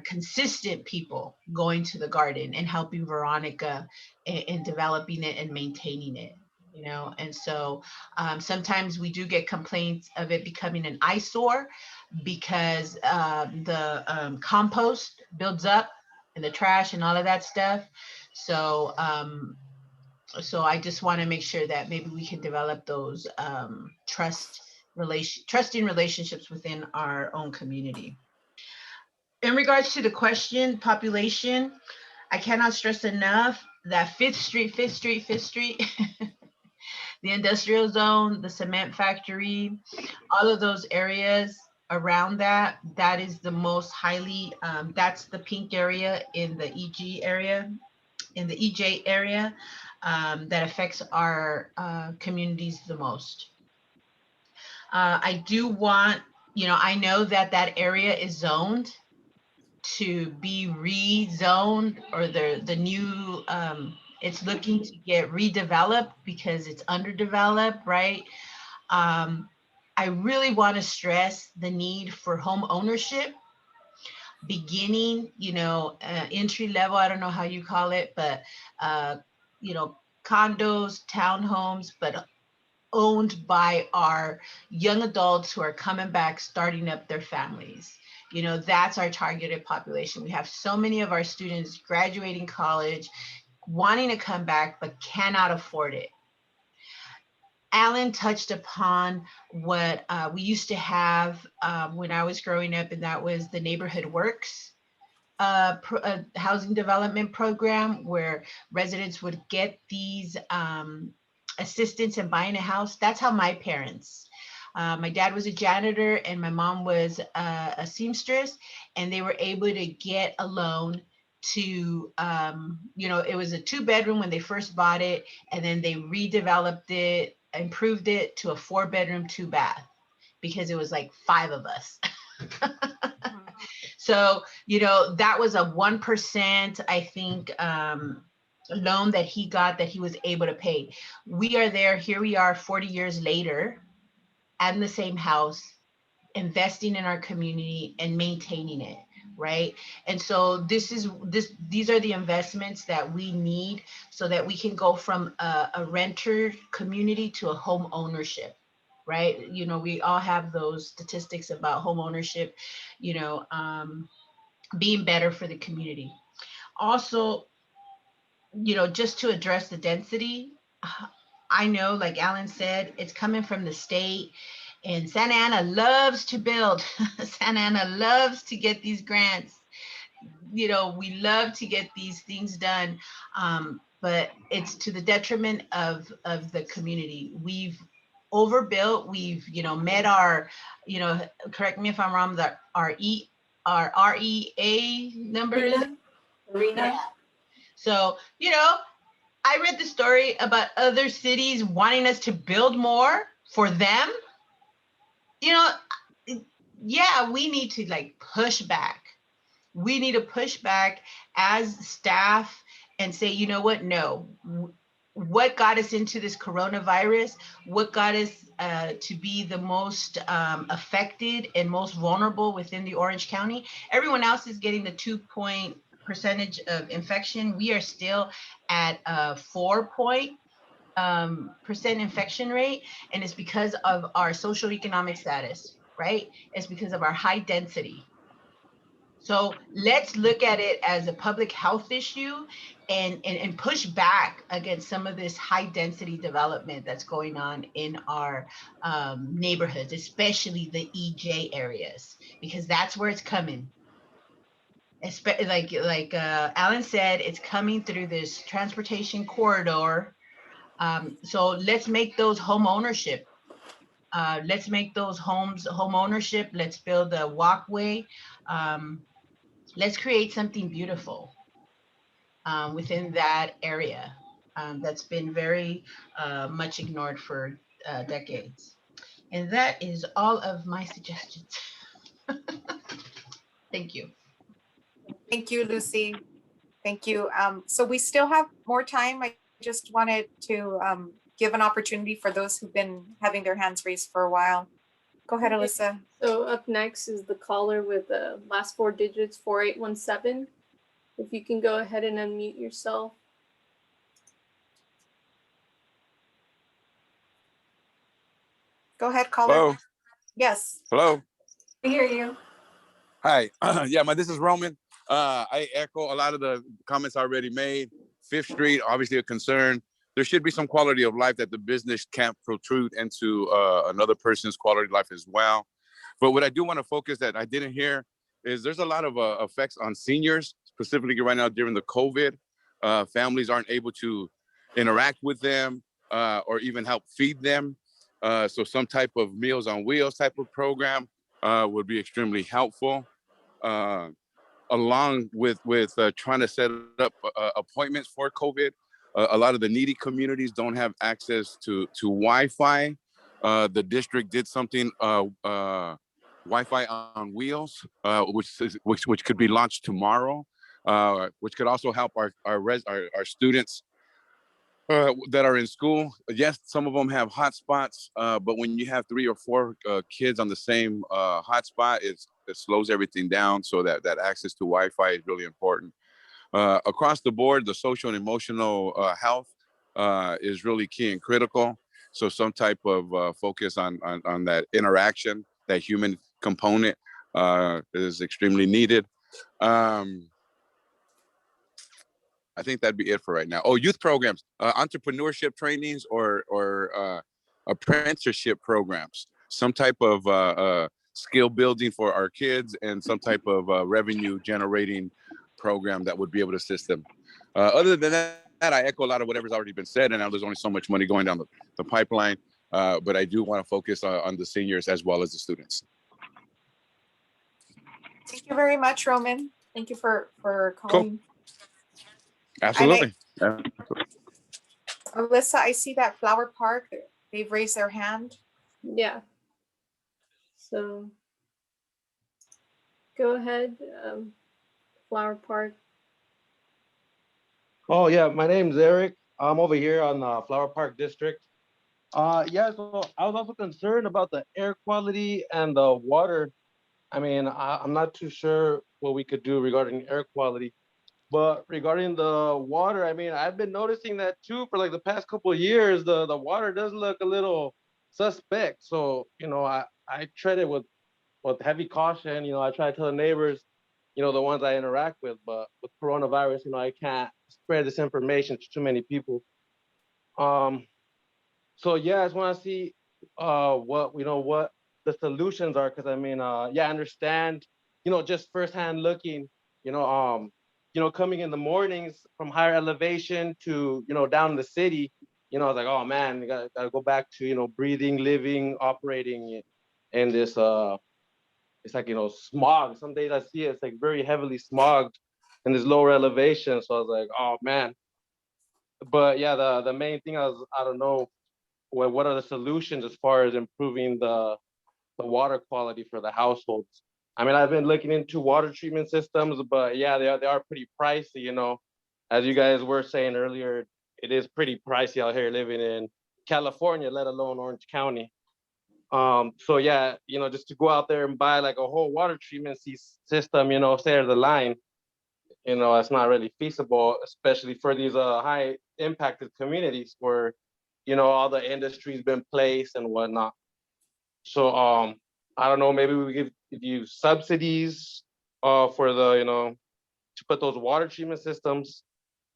consistent people going to the garden and helping Veronica in developing it and maintaining it, you know. And so sometimes we do get complaints of it becoming an eyesore because the compost builds up and the trash and all of that stuff. So so I just want to make sure that maybe we can develop those trusting relationships within our own community. In regards to the question, population, I cannot stress enough that Fifth Street, the industrial zone, the cement factory, all of those areas around that is the most highly, that's the pink area in the EJ area, that affects our communities the most. I do want, you know, I know that area is zoned to be rezoned, or the new, it's looking to get redeveloped because it's underdeveloped, right? I really want to stress the need for home ownership, beginning, you know, entry level, I don't know how you call it, but, you know, condos, townhomes, but owned by our young adults who are coming back, starting up their families. You know, that's our targeted population. We have so many of our students graduating college, wanting to come back, but cannot afford it. Alan touched upon what we used to have when I was growing up, and that was the Neighborhood Works housing development program, where residents would get these assistance in buying a house. That's how my parents, my dad was a janitor and my mom was a seamstress, and they were able to get a loan to, you know, it was a 2-bedroom when they first bought it, and then they redeveloped it, improved it to a 4-bedroom, 2-bath, because it was like 5 of us. So, you know, that was a 1%, I think, loan that he got, that he was able to pay. We are there, here we are 40 years later, in the same house, investing in our community and maintaining it, right? And so these are the investments that we need so that we can go from a renter community to a home ownership, right? You know, we all have those statistics about home ownership, you know, being better for the community. Also, you know, just to address the density, I know, like Alan said, it's coming from the state, and Santa Ana loves to build. Santa Ana loves to get these grants. You know, we love to get these things done, but it's to the detriment of the community. We've overbuilt. We've, you know, met our, you know, correct me if I'm wrong, our REA numbers. Arena. So, you know, I read the story about other cities wanting us to build more for them. You know, yeah, we need to like push back. We need to push back as staff and say, you know what, no, what got us into this coronavirus, what got us to be the most affected and most vulnerable within the Orange County. Everyone else is getting the 2% of infection. We are still at a 4% infection rate, and it's because of our socioeconomic status, right? It's because of our high density. So let's look at it as a public health issue and push back against some of this high density development that's going on in our neighborhoods, especially the EJ areas, because that's where it's coming. Like Alan said, it's coming through this transportation corridor. So let's make those home ownership. Let's make those homes home ownership. Let's build a walkway. Let's create something beautiful within that area that's been very much ignored for decades. And that is all of my suggestions. Thank you. Thank you, Lucy. Thank you. So we still have more time. I just wanted to give an opportunity for those who've been having their hands raised for a while. Go ahead, Alyssa. So up next is the caller with the last 4 digits, 4817. If you can go ahead and unmute yourself. Go ahead, caller. Hello. Yes. Hello. We hear you. Hi. Yeah, this is Roman. I echo a lot of the comments already made. 5th Street, obviously a concern. There should be some quality of life that the business can't protrude into another person's quality of life as well. But what I do want to focus that I didn't hear is there's a lot of effects on seniors, specifically right now during the COVID. Families aren't able to interact with them or even help feed them. So some type of Meals on Wheels type of program would be extremely helpful. Along with trying to set up appointments for COVID. A lot of the needy communities don't have access to Wi-Fi. The district did something, Wi-Fi on Wheels, which could be launched tomorrow, which could also help our students that are in school. Yes, some of them have hotspots, but when you have 3 or 4 kids on the same hotspot, it slows everything down. So that access to Wi-Fi is really important. Across the board, the social and emotional health is really key and critical. So some type of focus on that interaction, that human component is extremely needed. I think that'd be it for right now. Oh, youth programs, entrepreneurship trainings or apprenticeship programs, some type of skill building for our kids and some type of revenue generating program that would be able to assist them. Other than that, I echo a lot of whatever's already been said, and now there's only so much money going down the pipeline, but I do want to focus on the seniors as well as the students. Thank you very much, Roman. Thank you for calling. Cool. Absolutely. Alyssa, I see that Flower Park, they've raised their hand. Yeah. So go ahead, Flower Park. Oh yeah, my name's Eric. I'm over here on the Flower Park District. Yeah, so I was also concerned about the air quality and the water. I mean, I'm not too sure what we could do regarding air quality, but regarding the water, I mean, I've been noticing that too for like the past couple of years. The water does look a little suspect. So, you know, I tread it with heavy caution. You know, I try to tell the neighbors, you know, the ones I interact with, but with coronavirus, you know, I can't spread this information to too many people. So yeah, I just want to see what the solutions are, because I mean, yeah, I understand, you know, just firsthand looking, you know, coming in the mornings from higher elevation to, you know, down in the city, you know, I was like, oh man, you gotta go back to, you know, breathing, living, operating in this it's like, you know, smog. Some days I see it's like very heavily smogged in this lower elevation. So I was like, oh man. But yeah, the main thing I don't know, what are the solutions as far as improving the water quality for the households? I mean, I've been looking into water treatment systems, but yeah, they are pretty pricey, you know. As you guys were saying earlier, it is pretty pricey out here living in California, let alone Orange County. So yeah, you know, just to go out there and buy like a whole water treatment system, you know, stay the line, you know, it's not really feasible, especially for these high impacted communities where, you know, all the industry's been placed and whatnot. So I don't know, maybe we give you subsidies for the, to put those water treatment systems,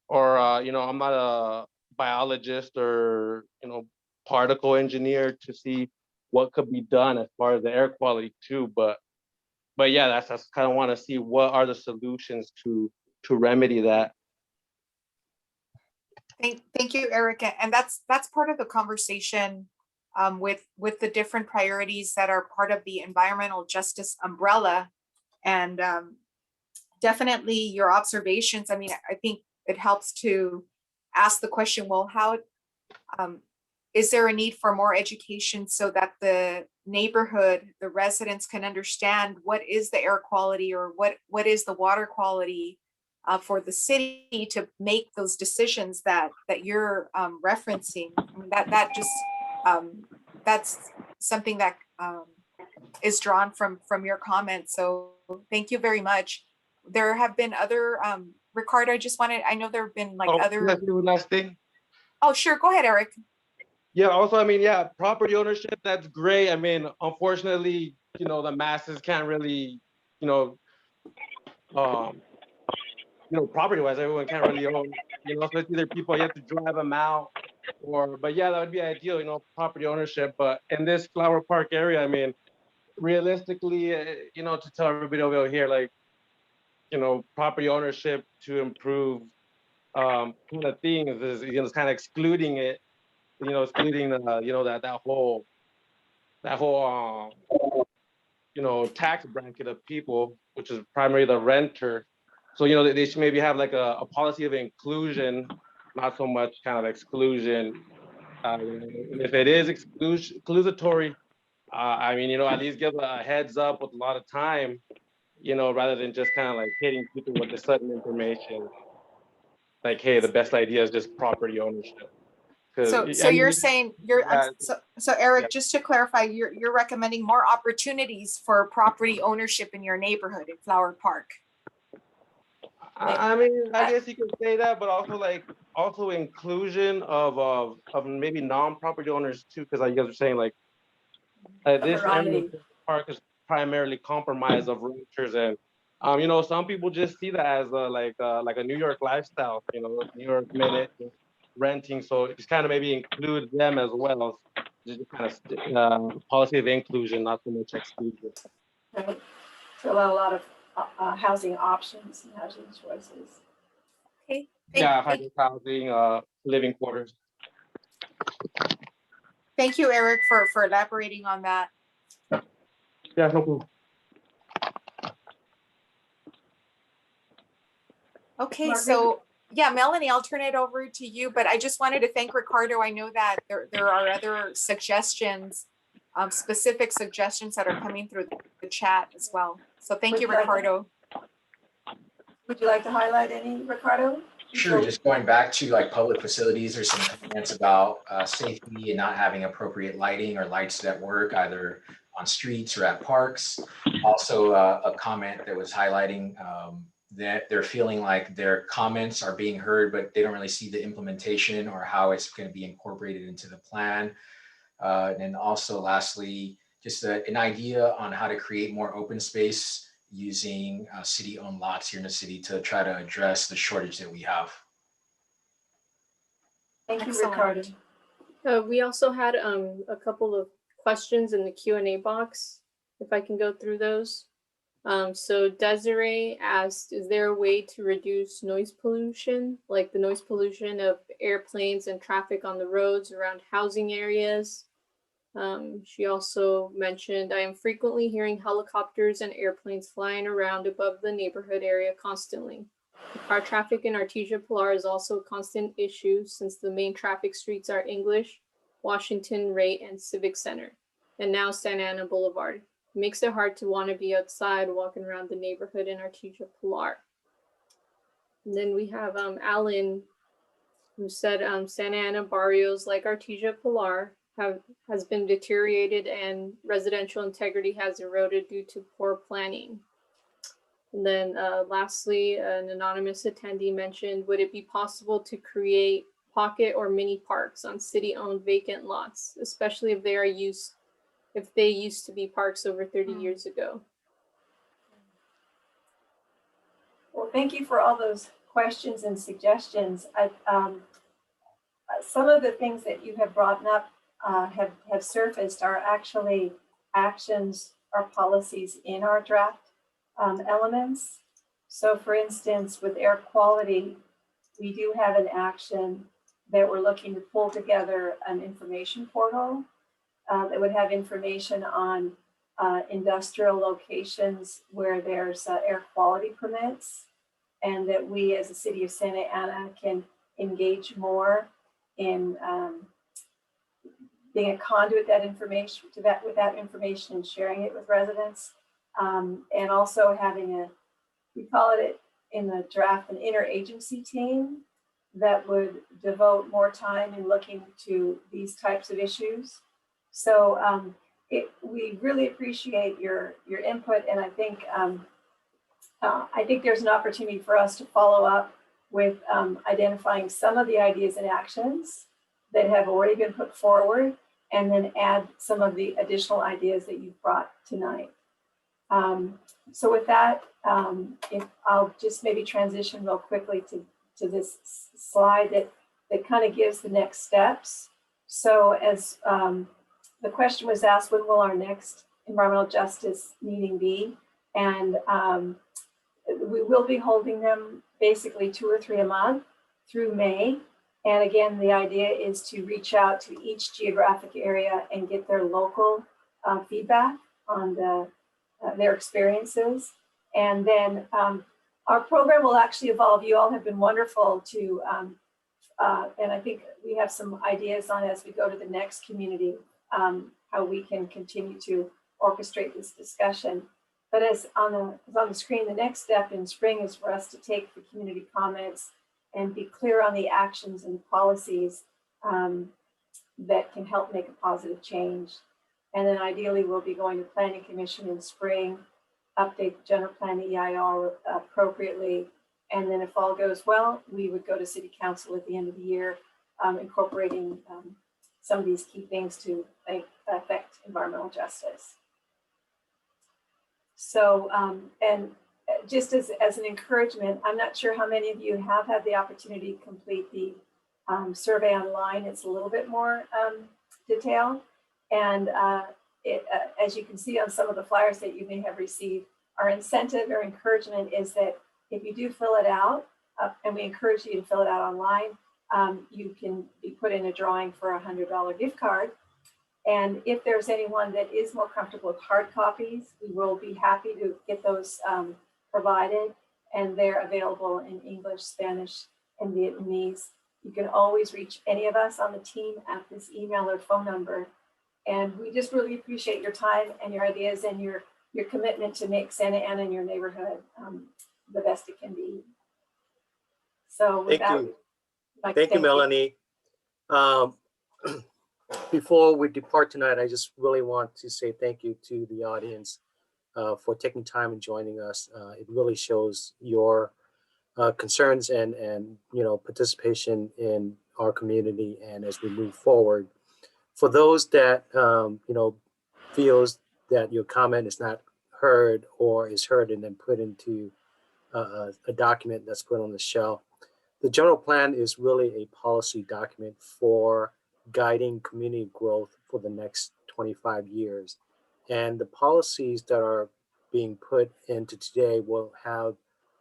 or, I'm not a biologist or, particle engineer to see what could be done as far as the air quality too. But yeah, that's kind of want to see what are the solutions to remedy that. Thank you, Eric. And that's part of the conversation with the different priorities that are part of the environmental justice umbrella. And definitely your observations. I mean, I think it helps to ask the question, well, how is there a need for more education so that the neighborhood, the residents can understand what is the air quality or what is the water quality for the city to make those decisions that you're referencing. I mean, that just that's something that is drawn from your comments. So thank you very much. There have been other Ricardo, I know there have been like other. Last thing. Oh, sure. Go ahead, Eric. Yeah, also, I mean, yeah, property ownership, that's great. I mean, unfortunately, the masses can't really, property-wise, everyone can't really own, so it's either people, you have to drive them out, but yeah, that would be ideal, property ownership. But in this Flower Park area, I mean, realistically, to tell everybody over here, like, property ownership to improve kind of things is, kind of excluding it, excluding that whole tax bracket of people, which is primarily the renter. So they should maybe have like a policy of inclusion, not so much kind of exclusion. If it is exclusatory, I mean, at least give a heads up with a lot of time, rather than just kind of like hitting people with the sudden information. Like, hey, the best idea is just property ownership. So you're saying so Eric, yeah. Just to clarify, you're recommending more opportunities for property ownership in your neighborhood in Flower Park. I mean, I guess you could say that, but also inclusion of maybe non-property owners too, because like you guys are saying, like this area of park is primarily comprised of renters, and some people just see that as like a New York lifestyle, New York minute renting. So just kind of maybe include them as well. Just kind of policy of inclusion, not so much exclusion. Right. To allow a lot of housing options and housing choices. Okay. Housing, living quarters. Thank you, Eric, for elaborating on that. Yeah, no problem. Okay, so yeah, Melanie, I'll turn it over to you, but I just wanted to thank Ricardo. I know that there are other suggestions, specific suggestions that are coming through the chat as well. So thank you, Ricardo. Would you like to highlight any, Ricardo? Sure, just going back to like public facilities, there's some comments about safety and not having appropriate lighting or lights at work, either on streets or at parks. Also a comment that was highlighting that they're feeling like their comments are being heard, but they don't really see the implementation or how it's going to be incorporated into the plan. And then also lastly, just an idea on how to create more open space using city-owned lots here in the city to try to address the shortage that we have. Thank you, Ricardo. We also had a couple of questions in the Q&A box, if I can go through those. So Desiree asked, is there a way to reduce noise pollution, like the noise pollution of airplanes and traffic on the roads around housing areas? She also mentioned, I am frequently hearing helicopters and airplanes flying around above the neighborhood area constantly. Car traffic in Artesia Pilar is also a constant issue since the main traffic streets are English, Washington, Ray, and Civic Center, and now Santa Ana Boulevard. It makes it hard to want to be outside walking around the neighborhood in Artesia Pilar. And then we have Alan, who said Santa Ana barrios like Artesia Pilar has been deteriorated and residential integrity has eroded due to poor planning. And then lastly, an anonymous attendee mentioned, would it be possible to create pocket or mini parks on city-owned vacant lots, especially if they used to be parks over 30 years ago? Well, thank you for all those questions and suggestions. Some of the things that you have brought up have surfaced are actually actions or policies in our draft elements. So for instance, with air quality, we do have an action that we're looking to pull together an information portal that would have information on industrial locations where there's air quality permits, and that we as a city of Santa Ana can engage more in being a conduit that information to that with that information and sharing it with residents, and also having we call it in the draft an interagency team that would devote more time in looking to these types of issues. So we really appreciate your input, and I think there's an opportunity for us to follow up with identifying some of the ideas and actions that have already been put forward, and then add some of the additional ideas that you've brought tonight. So with that, if I'll just maybe transition real quickly to this slide that kind of gives the next steps. So as the question was asked, when will our next environmental justice meeting be? And we will be holding them basically 2 or 3 a month through May. And again, the idea is to reach out to each geographic area and get their local feedback on their experiences. And then our program will actually evolve. You all have been wonderful to, and I think we have some ideas on as we go to the next community, how we can continue to orchestrate this discussion. But as on the screen, the next step in spring is for us to take the community comments and be clear on the actions and policies that can help make a positive change. And then ideally, we'll be going to Planning Commission in spring, update the general plan EIR appropriately. And then if all goes well, we would go to City Council at the end of the year, incorporating some of these key things to affect environmental justice. So, and just as an encouragement, I'm not sure how many of you have had the opportunity to complete the survey online. It's a little bit more detailed. And as you can see on some of the flyers that you may have received, our incentive or encouragement is that if you do fill it out, and we encourage you to fill it out online, you can be put in a drawing for a $100 gift card. And if there's anyone that is more comfortable with hard copies, we will be happy to get those provided, and they're available in English, Spanish, and Vietnamese. You can always reach any of us on the team at this email or phone number. And we just really appreciate your time and your ideas and your commitment to make Santa Ana and your neighborhood the best it can be. So with that, Thank you, Melanie. Before we depart tonight, I just really want to say thank you to the audience for taking time and joining us. It really shows your concerns and participation in our community and as we move forward. For those that feels that your comment is not heard or is heard and then put into a document that's put on the shelf, the general plan is really a policy document for guiding community growth for the next 25 years. And the policies that are being put into today will have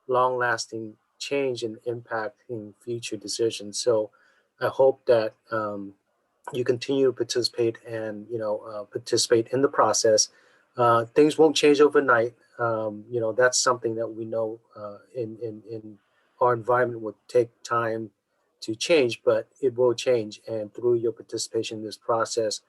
long-lasting change and impact in future decisions. So I hope that you continue to participate and participate in the process. Things won't change overnight. That's something that we know in our environment would take time to change, but it will change. And through your participation in this process,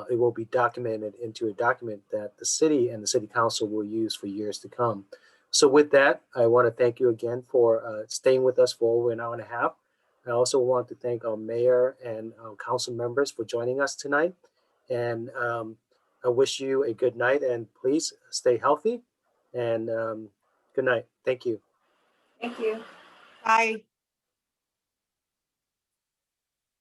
it will be documented into a document that the city and the city council will use for years to come. So with that, I want to thank you again for staying with us for over an hour and a half. I also want to thank our mayor and our council members for joining us tonight. And I wish you a good night, and please stay healthy. And good night. Thank you. Thank you. Bye.